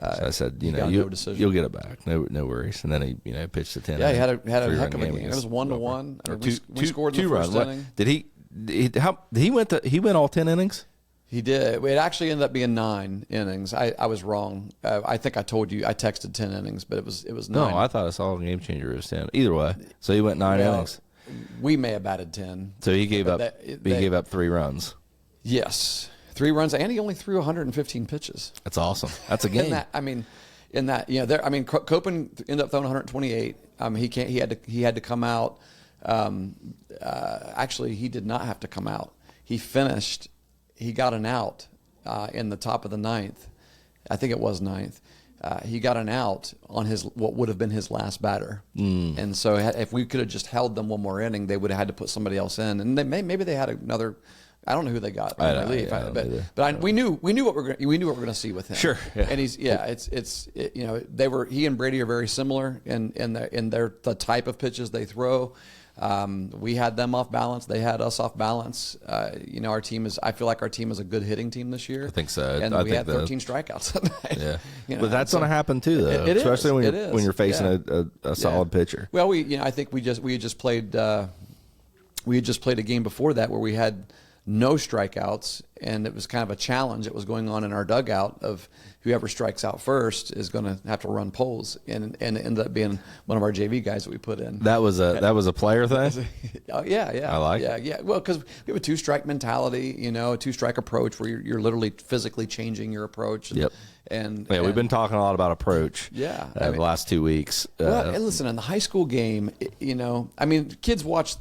so I said, you'll get it back. No worries. And then he pitched the 10. Yeah, he had a heck of a game. It was 1-1. We scored in the first inning. Did he went all 10 innings? He did. It actually ended up being 9 innings. I was wrong. I think I told you I texted 10 innings, but it was 9. No, I thought I saw a game changer was 10. Either way, so he went 9 innings. We may have batted 10. So he gave up. He gave up 3 runs. Yes, 3 runs, and he only threw 115 pitches. That's awesome. That's a game. Copen ended up throwing 128. He had to come out. Actually, he did not have to come out. He finished. He got an out in the top of the 9th. I think it was 9th. He got an out on what would have been his last batter. And so if we could have just held them one more inning, they would have had to put somebody else in. And maybe they had another. I don't know who they got. We knew what we're going to see with him. Sure. Yeah. And he and Brady are very similar in the type of pitches they throw. We had them off balance. They had us off balance. Our team is. I feel like our team is a good hitting team this year. I think so. And we had 13 strikeouts tonight. Yeah, but that's going to happen too, though. Especially when you're facing a solid pitcher. Well, I think we had just played a game before that where we had no strikeouts, and it was kind of a challenge that was going on in our dugout of whoever strikes out first is going to have to run polls, and it ended up being one of our JV guys that we put in. That was a player thing. Yeah. I like. Yeah. Well, because we have a 2-strike mentality, a 2-strike approach where you're literally physically changing your approach. Yep. And we've been talking a lot about approach. Yeah. The last 2 weeks. And listen, in the high school game, kids watch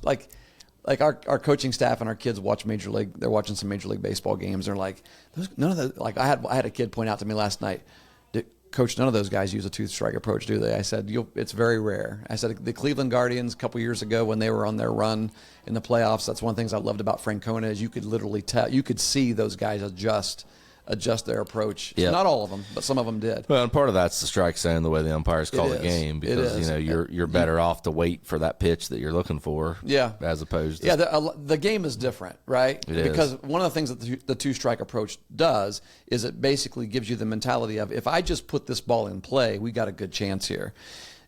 like our coaching staff and our kids watch Major League. They're watching some Major League Baseball games. They're like, none of the, like I had a kid point out to me last night, Coach, none of those guys use a two-strike approach, do they? I said, it's very rare. I said, the Cleveland Guardians a couple years ago when they were on their run in the playoffs, that's one of the things I loved about Francona is you could literally you could see those guys adjust their approach. Yep. Not all of them, but some of them did. Well, and part of that's the strike zone, the way the umpires call the game, because you're better off to wait for that pitch that you're looking for. Yeah. As opposed to the game is different, right? Because one of the things that the two-strike approach does is it basically gives you the mentality of if I just put this ball in play, we got a good chance here.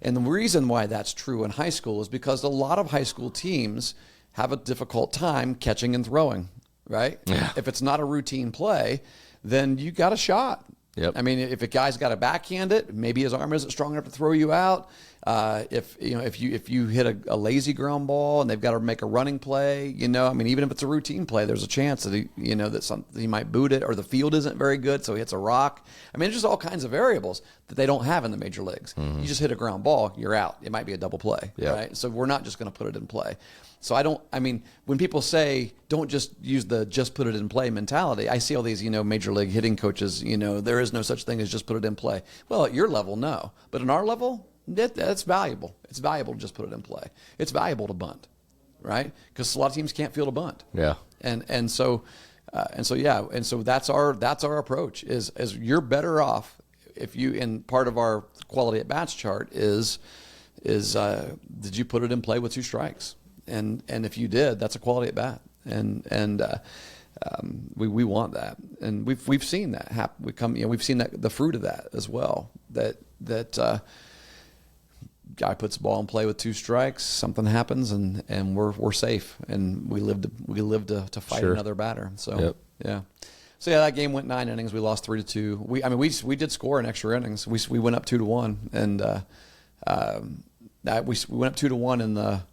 And the reason why that's true in high school is because a lot of high school teams have a difficult time catching and throwing, right? Yeah. If it's not a routine play, then you got a shot. Yep. I mean, if a guy's got to backhand it, maybe his arm isn't strong enough to throw you out. If you hit a lazy ground ball and they've got to make a running play, I mean, even if it's a routine play, there's a chance that he might boot it, or the field isn't very good, so he hits a rock. I mean, there's just all kinds of variables that they don't have in the major leagues. Mm-hmm. You just hit a ground ball, you're out. It might be a double play, right? So we're not just going to put it in play. So when people say don't just use the just put it in play mentality, I see all these, major league hitting coaches, there is no such thing as just put it in play. Well, at your level, no. But at our level, that's valuable. It's valuable to just put it in play. It's valuable to bunt, right? Because a lot of teams can't field a bunt. Yeah. And so that's our approach is you're better off if you, and part of our quality at bats chart is did you put it in play with two strikes? And if you did, that's a quality at bat, and we want that, and we've seen that happen. We've seen the fruit of that as well. That guy puts the ball in play with two strikes, something happens, and we're safe, and we live to fight another batter. So So that game went 9 innings. We lost 3-2. We did score in extra innings. We went up 2-1, and we went up 2-1 in the.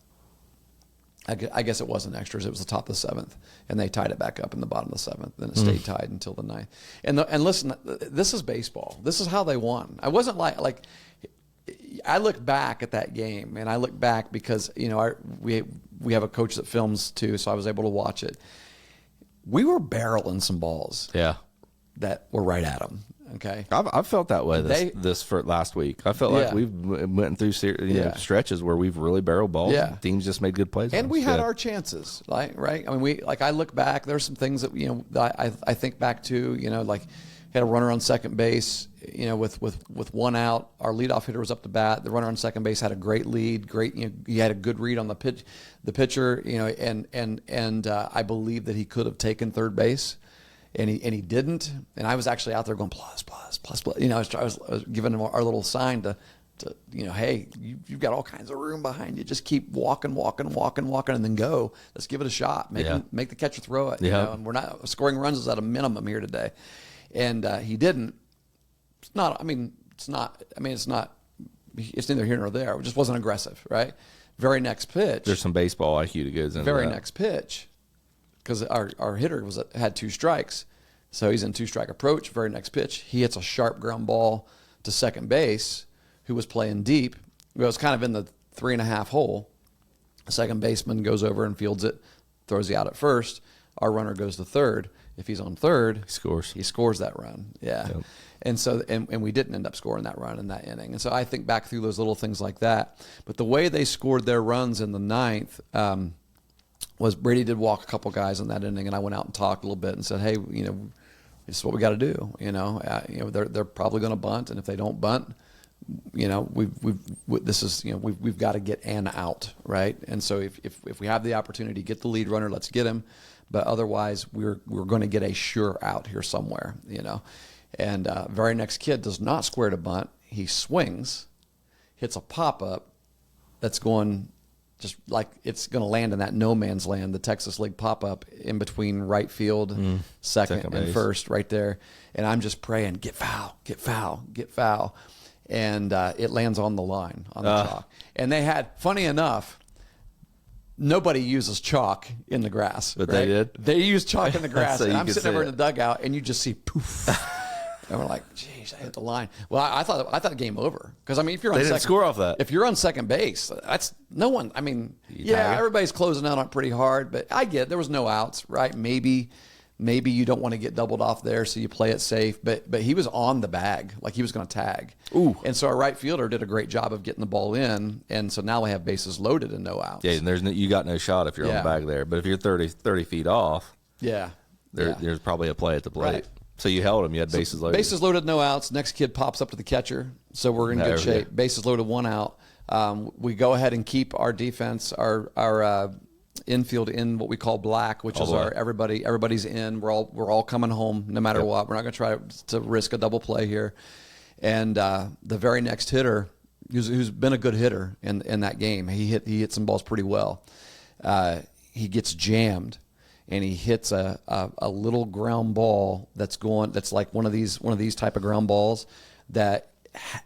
I guess it wasn't extras. It was the top of the 7th, and they tied it back up in the bottom of the 7th. Then it stayed tied until the 9th. And listen, this is baseball. This is how they won. I wasn't like I look back at that game, and I look back because we have a coach that films too, so I was able to watch it. We were barreling some balls. Yeah. That were right at them. Okay, I've felt that way this for last week. I felt like we've went through stretches where we've really barreled balls. Yeah. And teams just made good plays, and we had our chances. Right? I mean, I look back. There's some things that I think back to. Like had a runner on second base. With one out, our leadoff hitter was up to bat. The runner on second base had a great lead. He had a good read on the pitcher. And I believe that he could have taken third base. And he didn't, and I was actually out there going plus. I was giving him our little sign to hey, you've got all kinds of room behind you. Just keep walking, and then go. Let's give it a shot. Make the catcher throw it. Yeah. And we're not scoring runs is at a minimum here today, and he didn't. It's neither here nor there. It just wasn't aggressive, right? Very next pitch. There's some baseball IQ that goes into very that. Next pitch. Because our hitter had 2 strikes, so he's in 2-strike approach. Very next pitch, he hits a sharp ground ball to second base, who was playing deep. It was kind of in the 3.5 hole. The second baseman goes over and fields it, throws you out at first. Our runner goes to third. If he's on third, he scores that run. Yeah. Yep. And so and we didn't end up scoring that run in that inning. And so I think back through those little things like that. But the way they scored their runs in the 9th. Was Brady did walk a couple guys in that inning, and I went out and talked a little bit and said, hey, this is what we got to do. They're probably going to bunt, and if they don't bunt, we've got to get an out, right? And so if we have the opportunity to get the lead runner, let's get him. But otherwise, we're going to get a sure out here somewhere, And very next kid does not square to bunt. He swings, hits a pop up that's going. Just like it's going to land in that no man's land, the Texas League pop-up in between right field, second and first right there. And I'm just praying, get foul. And it lands on the line, on the chalk. And they had, funny enough, nobody uses chalk in the grass. But right? they did? They use chalk in the grass. So and I'm sitting over in the dugout, and you just see poof. And we're like, geez, I hit the line. Well, I thought game over. Because, I mean, if you're on they didn't score off that. If you're on second base, that's no one. I mean, everybody's closing out on it pretty hard, but I get there was no outs, right? Maybe you don't want to get doubled off there, so you play it safe. But he was on the bag, like he was going to tag. Ooh. And so our right fielder did a great job of getting the ball in, and so now we have bases loaded and no outs. Yeah, and you got no shot if you're on the bag there. But if you're 30 feet off, there's probably a play at the plate. Right. So you held him. You had bases loaded. Bases loaded, no outs. Next kid pops up to the catcher, so we're in good shape. Bases loaded, 1 out. We go ahead and keep our defense, our infield in what we call black, which is our everybody's in. We're all coming home no matter what. We're not going to try to risk a double play here. And the very next hitter, who's been a good hitter in that game, he hit some balls pretty well. He gets jammed, and he hits a little ground ball that's like one of these type of ground balls that,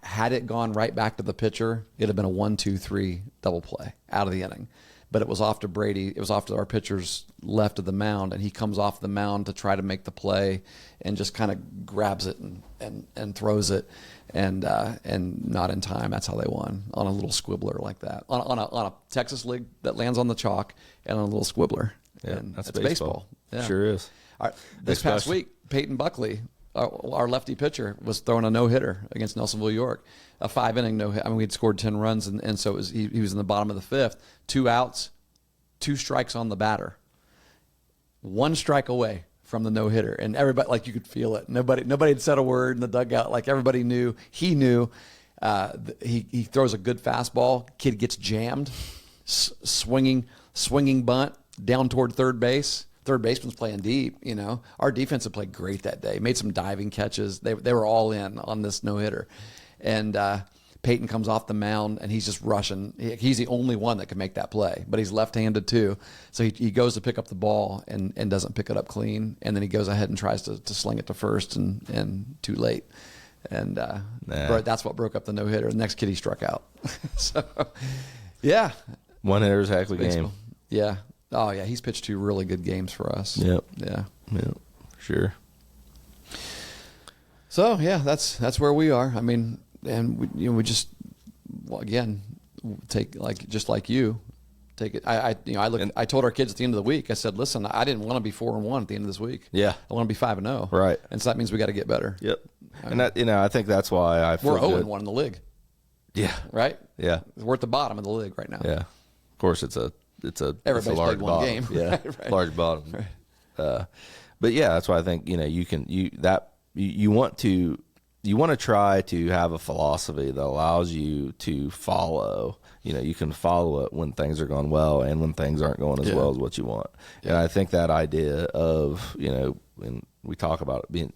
had it gone right back to the pitcher, it'd have been a 1-2-3 double play out of the inning. But it was off to Brady. It was off to our pitcher's left of the mound, and he comes off the mound to try to make the play, and just kind of grabs it and throws it, and not in time. That's how they won, on a little squibbler like that, on a Texas league that lands on the chalk, and on a little squibbler. Yeah, and that's baseball. Yeah. Sure is. All right, this past week, Peyton Buckley, our lefty pitcher, was throwing a no-hitter against Nelsonville, York, a 5-inning no-hit. I mean, we'd scored 10 runs, and so he was in the bottom of the 5th, 2 outs, 2 strikes on the batter, 1 strike away from the no-hitter, and everybody, like, you could feel it. Nobody had said a word in the dugout. Like, everybody knew. He knew. He throws a good fastball. Kid gets jammed, swinging bunt down toward third base. Third baseman's playing deep, you know. Our defense had played great that day. Made some diving catches. They were all in on this no-hitter. And Peyton comes off the mound, and he's just rushing. He's the only one that can make that play, but he's left-handed too. So he goes to pick up the ball and doesn't pick it up clean. And then he goes ahead and tries to sling it to first, and too late. And that's what broke up the no-hitter. The next kid he struck out. So, yeah. One-hitter's a heck of a game. Yeah. Oh, yeah, he's pitched 2 really good games for us. Yep. Yeah. Yep. Sure. So, yeah, that's where we are. I mean, and we just, again, take, like, just like you, take it. I told our kids at the end of the week, I said, listen, I didn't want to be 4-1 at the end of this week. Yeah. I want to be 5-0. Right. And so that means we got to get better. Yep. And that, I think that's why I feel we're 0-1 in the league. Yeah. Right? Yeah. We're at the bottom of the league right now. Yeah. Of course, it's a everybody's large played one bottom. game. Yeah, right. Large bottom. Right. But yeah, that's why I think you want to try to have a philosophy that allows you to follow. You can follow it when things are going well and when things aren't going as well as what you want. Yeah. And I think that idea of when we talk about it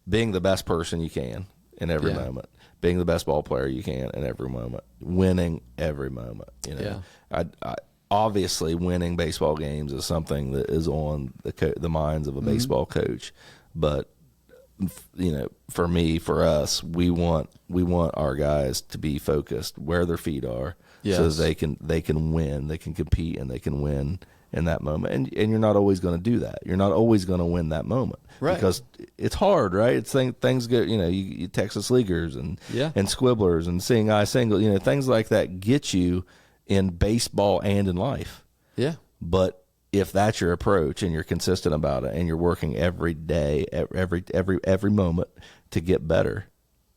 being the best person you can in every moment, being the best ball player you can in every moment, winning every moment. I obviously winning baseball games is something that is on the minds of a baseball coach, but for us, we want our guys to be focused where their feet are, so that they can win, they can compete, and they can win in that moment. And you're not always going to do that. You're not always going to win that moment, right? Because it's hard, right? It's things get you Texas leaguers and squibblers and seeing eye single, things like that get you in baseball and in life. Yeah. But if that's your approach and you're consistent about it and you're working every day, every moment to get better,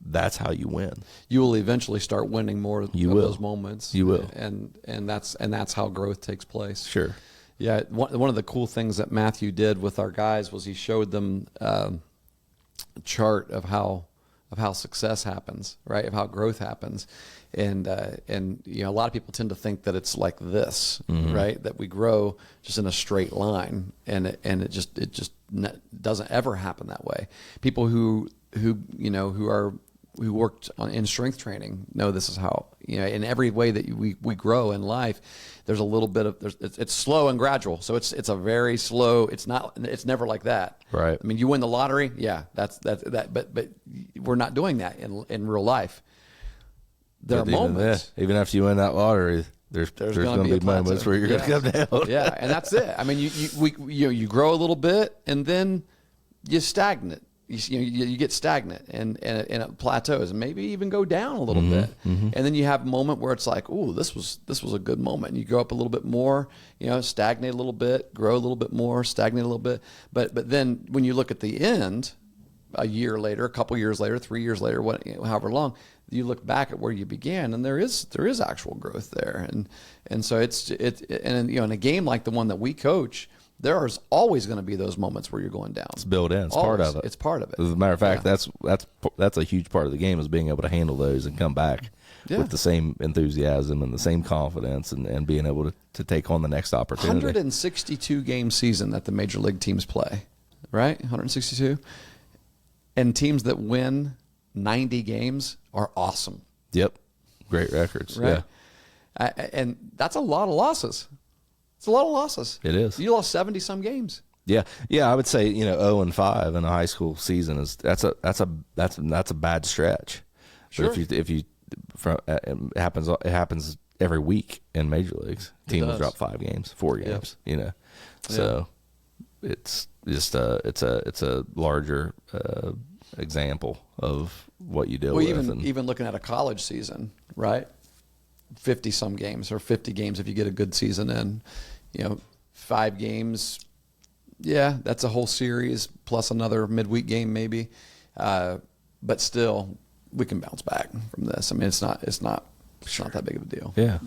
that's how you win. You will eventually start winning more of those moments. You will. And that's how growth takes place. Sure. Yeah. One of the cool things that Matthew did with our guys was he showed them a chart of how success happens, right? Of how growth happens. And a lot of people tend to think that it's like this, right? That we grow just in a straight line, and it just doesn't ever happen that way. People who worked in strength training know this is how, in every way that we grow in life, there's a little bit of it's slow and gradual. So it's a very slow. It's never like that. Right. I mean, you win the lottery, that's that. But we're not doing that in real life. There are moments. Even after you win that lottery, there's going to be moments where you're going to come down. Yeah, and that's it. I mean, you grow a little bit, and then you stagnate. you get stagnant and it plateaus and maybe even go down a little bit. And then you have a moment where it's like, ooh, this was a good moment. And you go up a little bit more, stagnate a little bit, grow a little bit more, stagnate a little bit. But then when you look at the end, a year later, a couple years later, 3 years later, however long, you look back at where you began, and there is actual growth there. And so in a game like the one that we coach, there's always going to be those moments where you're going down. It's built in. It's part of it. It's part of it. As a matter of fact, that's a huge part of the game, is being able to handle those and come back with the same enthusiasm and the same confidence and being able to take on the next opportunity. 162 game season that the major league teams play, right? 162. And teams that win 90 games are awesome. Yep. Great records. Right? Yeah. And that's a lot of losses. It's a lot of losses. It is. You lost 70-some games. Yeah. I would say 0-5 in a high school season that's a bad stretch. Sure. But if you it happens every week in major leagues. Team will drop 5 games, 4 games. Yep. So it's just it's a larger example of what you deal with. Even looking at a college season, right? 50-some games or 50 games if you get a good season in. 5 games, that's a whole series plus another midweek game maybe. But still, we can bounce back from this. I mean, it's not that big of a deal. Yeah.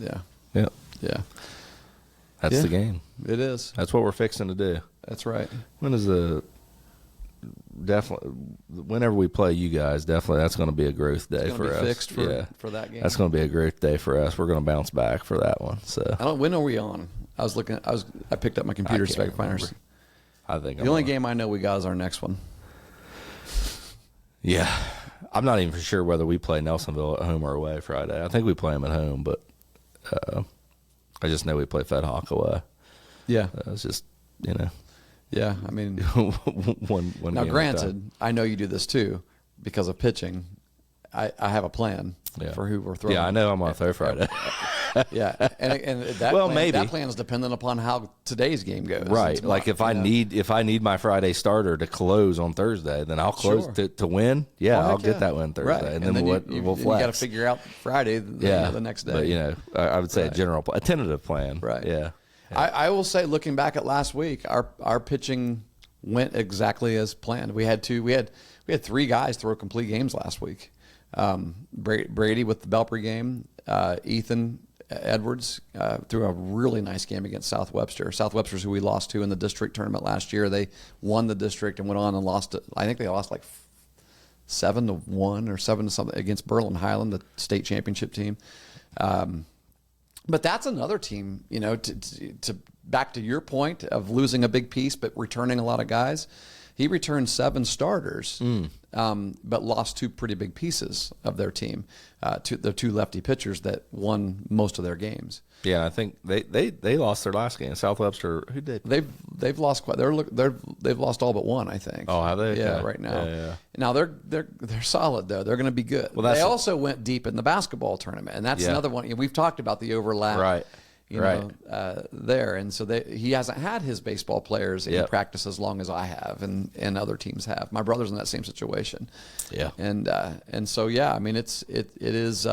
That's the game. It is. That's what we're fixing to do. That's right. Whenever we play you guys, definitely that's going to be a growth day for us. Fixed for that game. That's going to be a growth day for us. We're going to bounce back for that one. So when are we on? I picked up my computer to find our. I think the only game I know we got is our next one. Yeah, I'm not even sure whether we play Nelsonville at home or away Friday. I think we play them at home, but I just know we play Fed Hawk away. Yeah, it's just Yeah, I mean, one now game granted, I know you do this too because of pitching. I have a plan for who we're throwing. Yeah, I know I'm on throw Friday. Yeah, and that plan is dependent upon how today's game goes. Right, like if I need my Friday starter to close on Thursday, then I'll close to win. Yeah, I'll get that win Thursday, right. and then we'll flex. You got to figure out Friday, the next day. But I would say a tentative plan. Right. Yeah. I will say, looking back at last week, our pitching went exactly as planned. We had 3 guys throw complete games last week. Brady with the Belpre game, Ethan Edwards threw a really nice game against South Webster. South Webster's who we lost to in the district tournament last year. They won the district and went on and lost it. I think they lost like 7-1 or 7-something against Berlin Highland, the state championship team. But that's another team, to back to your point of losing a big piece but returning a lot of guys. He returned 7 starters, but lost 2 pretty big pieces of their team. The 2 lefty pitchers that won most of their games. Yeah, I think they lost their last game. South Webster, who did? They've lost quite. They've lost all but 1, I think. Oh, have they? Yeah, okay. right now. Yeah. Now they're solid though. They're going to be good. Well, they also went deep in the basketball tournament, and that's another one. We've talked about the overlap. Right. There, and so he hasn't had his baseball players in practice as long as I have, and other teams have. My brother's in that same situation. Yeah, and so I mean it is.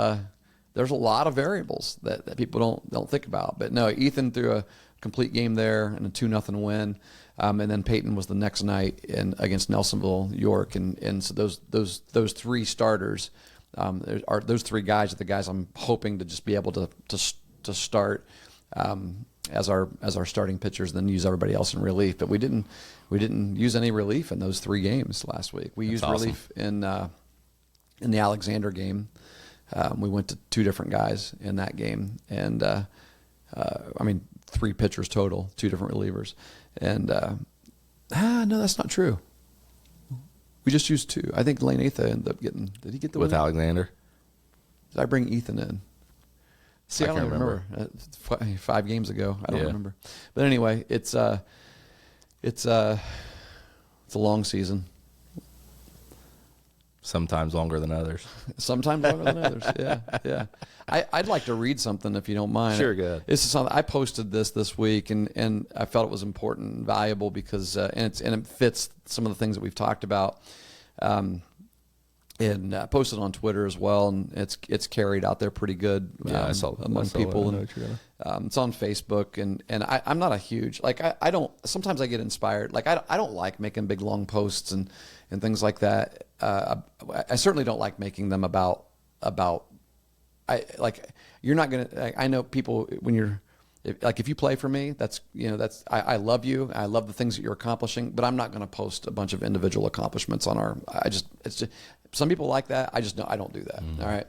There's a lot of variables that people don't think about, but no, Ethan threw a complete game there and a 2-0 win, and then Peyton was the next night against Nelsonville York, and so those 3 starters, those 3 guys are the guys I'm hoping to just be able to start as our starting pitchers, then use everybody else in relief. But we didn't use any relief in those 3 games last week. We used relief in the Alexander game. We went to 2 different guys in that game, and 3 pitchers total, 2 different relievers. And no, that's not true. We just used 2. I think Lane Atha ended up getting. Did he get the with win? Alexander? Did I bring Ethan in? See, I don't remember. 5 games ago, I don't remember. But anyway, it's a long season. Sometimes longer than others. Sometimes longer than others. Yeah. I'd like to read something if you don't mind. Sure, good. This is something I posted this week, and I felt it was important and valuable because and it fits some of the things that we've talked about. and posted on Twitter as well, and it's carried out there pretty good among people. And it's on Facebook, and I'm not a huge I don't. Sometimes I get inspired. Like I don't like making big long posts and things like that. I certainly don't like making them about. You're not gonna. I know people when you're. If you play for me, I love you. I love the things that you're accomplishing, but I'm not going to post a bunch of individual accomplishments on it's just, some people like that. I don't do that. Mm-hmm. All right.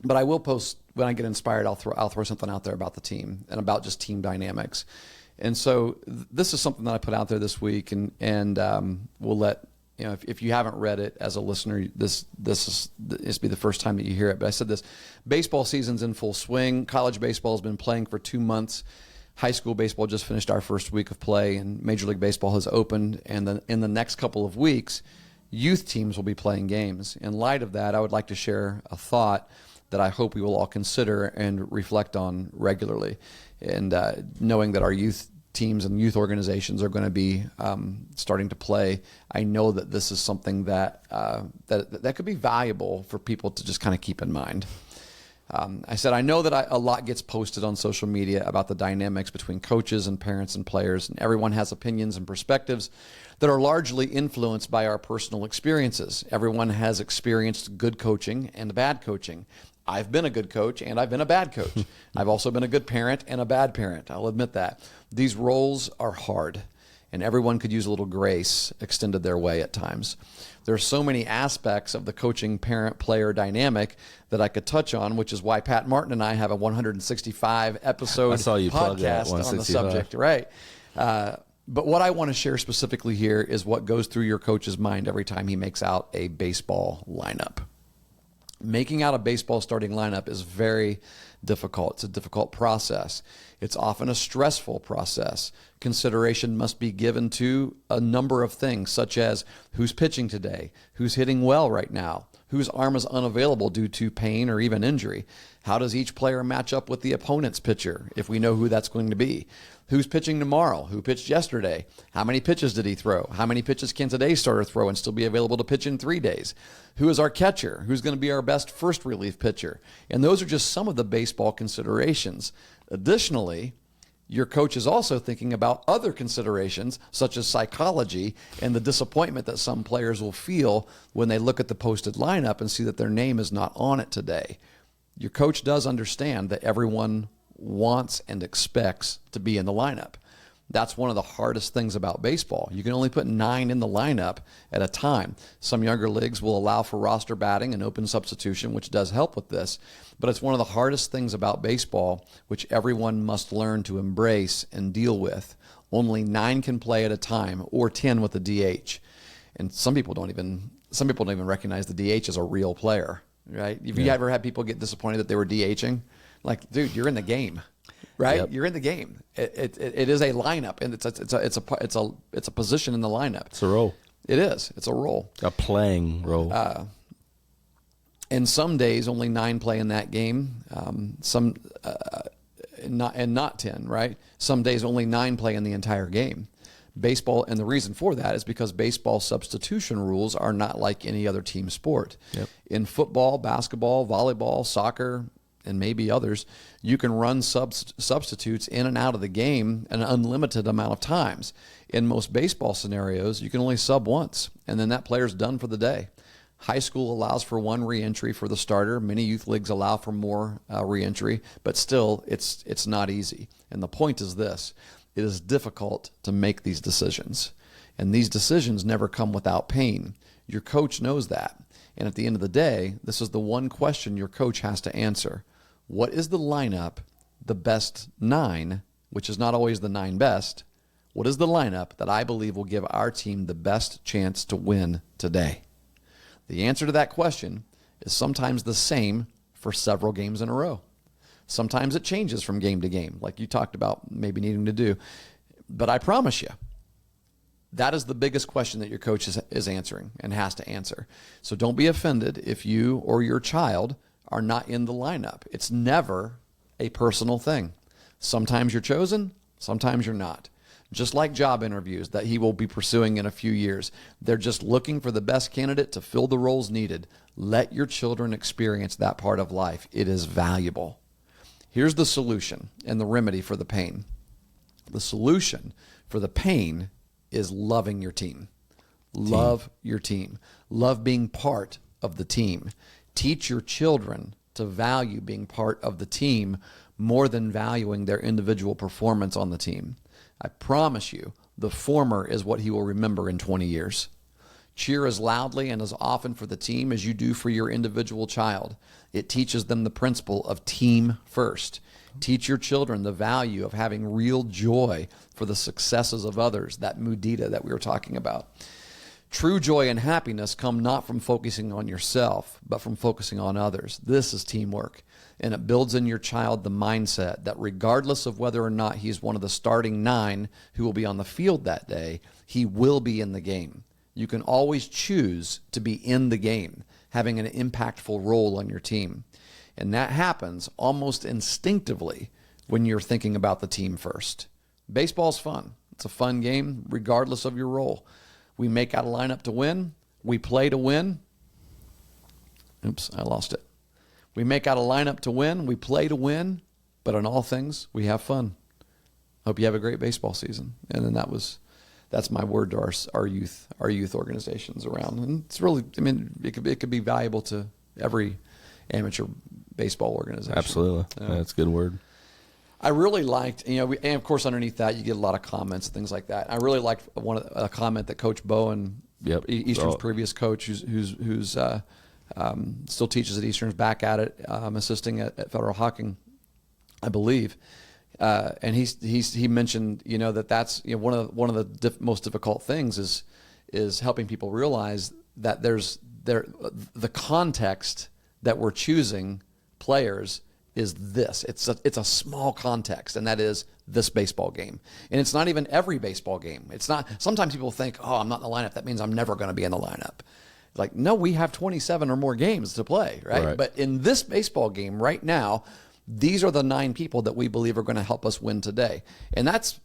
But I will post when I get inspired. I'll throw something out there about the team and about just team dynamics. And so this is something that I put out there this week, and we'll let, if you haven't read it as a listener, this be the first time that you hear it. But I said this: baseball season's in full swing. College baseball has been playing for 2 months. High school baseball just finished our first week of play, and Major League Baseball has opened. And then in the next couple of weeks, youth teams will be playing games. In light of that, I would like to share a thought that I hope we will all consider and reflect on regularly. And knowing that our youth teams and youth organizations are going to be starting to play, I know that this is something that could be valuable for people to just kind of keep in mind. I said, I know that a lot gets posted on social media about the dynamics between coaches and parents and players, and everyone has opinions and perspectives that are largely influenced by our personal experiences. Everyone has experienced good coaching and bad coaching. I've been a good coach and I've been a bad coach. I've also been a good parent and a bad parent. I'll admit that. These roles are hard, and everyone could use a little grace extended their way at times. There are so many aspects of the coaching parent-player dynamic that I could touch on, which is why Pat Martin and I have a 165 episode podcast on the subject. Right. But what I want to share specifically here is what goes through your coach's mind every time he makes out a baseball lineup. Making out a baseball starting lineup is very difficult. It's a difficult process. It's often a stressful process. Consideration must be given to a number of things, such as who's pitching today, who's hitting well right now, whose arm is unavailable due to pain or even injury. How does each player match up with the opponent's pitcher, if we know who that's going to be? Who's pitching tomorrow? Who pitched yesterday? How many pitches did he throw? How many pitches can today's starter throw and still be available to pitch in 3 days? Who is our catcher? Who's going to be our best first relief pitcher? And those are just some of the baseball considerations. Additionally, your coach is also thinking about other considerations, such as psychology and the disappointment that some players will feel when they look at the posted lineup and see that their name is not on it today. Your coach does understand that everyone wants and expects to be in the lineup. That's one of the hardest things about baseball. You can only put 9 in the lineup at a time. Some younger leagues will allow for roster batting and open substitution, which does help with this. But it's one of the hardest things about baseball, which everyone must learn to embrace and deal with. Only 9 can play at a time, or 10 with the DH. And some people don't even recognize the DH as a real player, right? Have you ever had people get disappointed that they were DHing? Like, dude, you're in the game, right? Yep. You're in the game. It is a lineup, and it's a position in the lineup. It's a role. It is. It's a role. A playing role. And some days only 9 play in that game. Not 10, right? Some days only 9 play in the entire game. Baseball, and the reason for that is because baseball substitution rules are not like any other team sport. Yep. In football, basketball, volleyball, soccer, and maybe others, you can run substitutes in and out of the game an unlimited amount of times. In most baseball scenarios, you can only sub once, and then that player's done for the day. High school allows for 1 re-entry for the starter. Many youth leagues allow for more re-entry, but still, it's not easy. And the point is this: it is difficult to make these decisions, and these decisions never come without pain. Your coach knows that, and at the end of the day, this is the one question your coach has to answer. What is the lineup, the best 9, which is not always the 9 best? What is the lineup that I believe will give our team the best chance to win today? The answer to that question is sometimes the same for several games in a row. Sometimes it changes from game to game, like you talked about maybe needing to do. But I promise you, that is the biggest question that your coach is answering and has to answer. So don't be offended if you or your child are not in the lineup. It's never a personal thing. Sometimes you're chosen, sometimes you're not. just like job interviews that he will be pursuing in a few years. They're just looking for the best candidate to fill the roles needed. Let your children experience that part of life. It is valuable. Here's the solution and the remedy for the pain. The solution for the pain is loving your team. Love your team. Love being part of the team. Teach your children to value being part of the team more than valuing their individual performance on the team. I promise you, the former is what he will remember in 20 years. Cheer as loudly and as often for the team as you do for your individual child. It teaches them the principle of team first. Teach your children the value of having real joy for the successes of others, that mudita that we were talking about. True joy and happiness come not from focusing on yourself, but from focusing on others. This is teamwork. And it builds in your child the mindset that regardless of whether or not he's one of the starting 9 who will be on the field that day, he will be in the game. You can always choose to be in the game, having an impactful role on your team. And that happens almost instinctively when you're thinking about the team first. Baseball's fun. It's a fun game regardless of your role. We make out a lineup to win. We play to win. Oops, I lost it. We make out a lineup to win. We play to win. But in all things, we have fun. Hope you have a great baseball season. And then that's my word to our youth organizations around. And it's really, I mean, it could be valuable to every amateur baseball organization. Absolutely. That's a good word. I really liked, and of course underneath that you get a lot of comments and things like that. I really liked a comment that Coach Bowen, Eastern's previous coach, who's still teaches at Eastern's, back at it, assisting at Federal Hawking, I believe. And he mentioned, that's one of the most difficult things is helping people realize that the context that we're choosing players is this. It's a small context, and that is this baseball game. And it's not even every baseball game. It's not. Sometimes people think, oh, I'm not in the lineup. That means I'm never going to be in the lineup. Like, no, we have 27 or more games to play, right? But in this baseball game right now, these are the 9 people that we believe are going to help us win today. And that's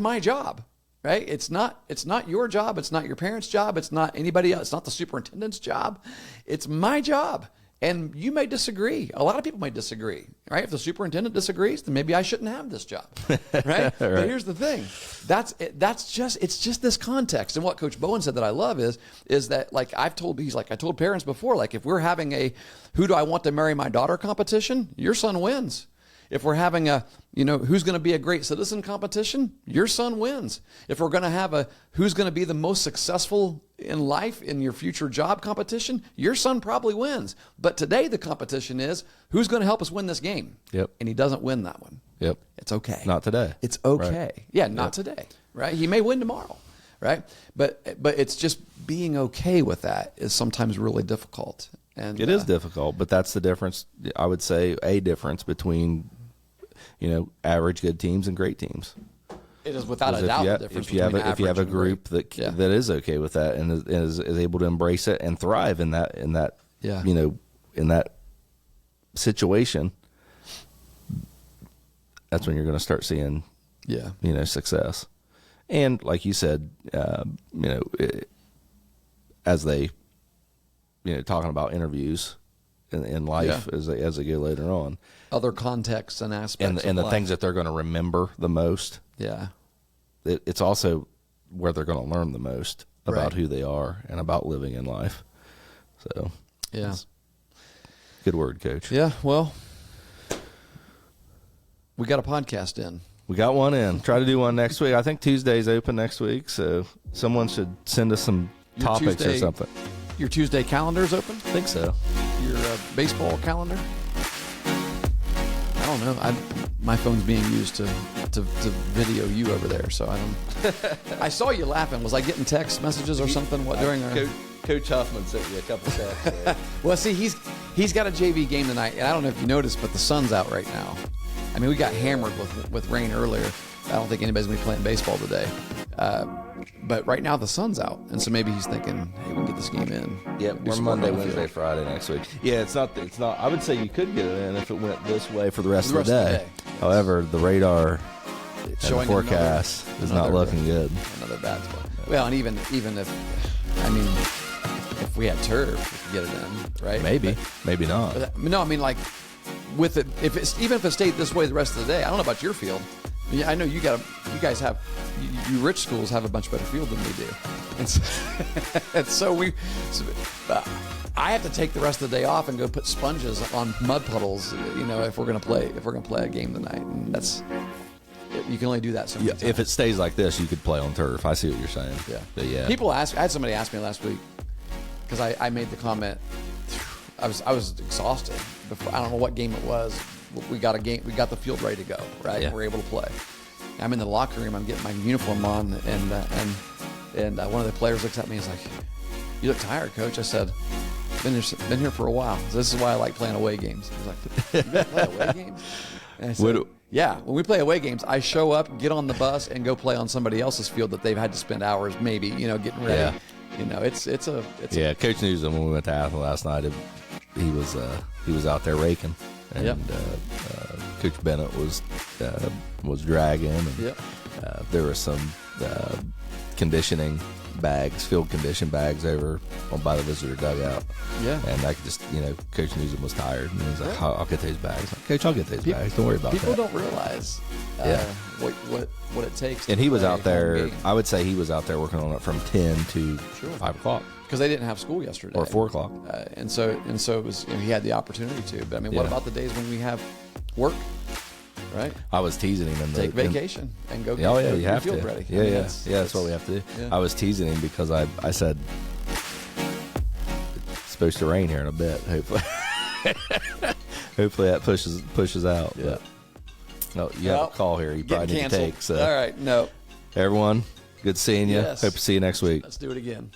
my job, right? It's not your job. It's not your parents' job. It's not anybody else. It's not the superintendent's job. It's my job. And you may disagree. A lot of people may disagree, right? If the superintendent disagrees, then maybe I shouldn't have this job, right? But here's the thing. It's just this context. And what Coach Bowen said that I love is that, like, I told parents before, like, if we're having a who do I want to marry my daughter competition, your son wins. If we're having a, who's going to be a great citizen competition, your son wins. If we're going to have a who's going to be the most successful in life in your future job competition, your son probably wins. But today the competition is who's going to help us win this game. Yep. And he doesn't win that one. Yep. It's okay. Not today. It's okay. Right. Yeah, not today. Right? He may win tomorrow. Right? But it's just being okay with that is sometimes really difficult. And it is difficult, but that's the difference. I would say a difference between average good teams and great teams. It is without a doubt the difference if you have a group that is okay with that and is able to embrace it and thrive in that in that situation, that's when you're going to start seeing success. And like you said, as they talking about interviews in life as they go later on, other contexts and aspects and the life. things that they're going to remember the most. Yeah, it's also where they're going to learn the most about who they are and about living in life. So good word, Coach. Yeah, well, we got a podcast in. We got one in. Try to do one next week. I think Tuesday's open next week, so someone should send us some topics or something. Your Tuesday calendar is open? I think so. Your baseball calendar? I don't know. My phone's being used to video you over there, so I don't. I saw you laughing. Was I getting text messages or something? What during our Coach Huffman sent me a couple texts. Well, see, he's got a JV game tonight, and I don't know if you noticed, but the sun's out right now. I mean, we got hammered with rain earlier. I don't think anybody's going to be playing baseball today. But right now the sun's out, and so maybe he's thinking, "Hey, we can get this game in." Yeah, we're Monday, Wednesday, Friday next week. Yeah, it's not. I would say you could get it in if it went this way for the rest of the day. However, the radar showing the forecast is not looking good. Another bad spot. Well, and even if, I mean, if we had turf, we could get it in, right? Maybe, maybe not. No, I mean, like, with it, even if it stayed this way the rest of the day, I don't know about your field. I know you guys have, you rich schools have a much better field than we do, and so, I have to take the rest of the day off and go put sponges on mud puddles, if we're gonna play a game tonight, and you can only do that so many times. If it stays like this, you could play on turf. I see what you're saying. Yeah, but yeah. People ask. I had somebody ask me last week because I made the comment. I was exhausted before. I don't know what game it was. We got the field ready to go. Right, We're able to play. I'm in the locker room. I'm getting my uniform on, and one of the players looks at me and is like, "You look tired, Coach." I said, "Been here for a while. This is why I like playing away games." He's like, "You play away games?" And I said, "Yeah. When we play away games, I show up, get on the bus, and go play on somebody else's field that they've had to spend hours, maybe, getting ready." Yeah. It's Coach Newsom, when we went to Athens last night, he was out there raking, and Coach Bennett was dragging, and there were some field condition bags over by the visitor dugout. Yeah, and I could just, Coach Newsom was tired, and he was like, "I'll get those bags." Like, "Coach, I'll get those bags. Don't worry about people that." People don't realize what it takes. And he was out there. I would say he was out there working on it from 10 to 5 o'clock. Because they didn't have school yesterday. Or 4 o'clock. And so it was, he had the opportunity to. But I mean, what about the days when we have work, right? I was teasing him. Take vacation and go get you have field ready. Yeah, that's what we have to do. Yeah. I was teasing him because I said, it's supposed to rain here in a bit, hopefully. Hopefully that pushes out. Yeah. No, you have a call here. You probably need to take. So. All right, no. Everyone, good seeing you. Yes. Hope to see you next week. Let's do it again.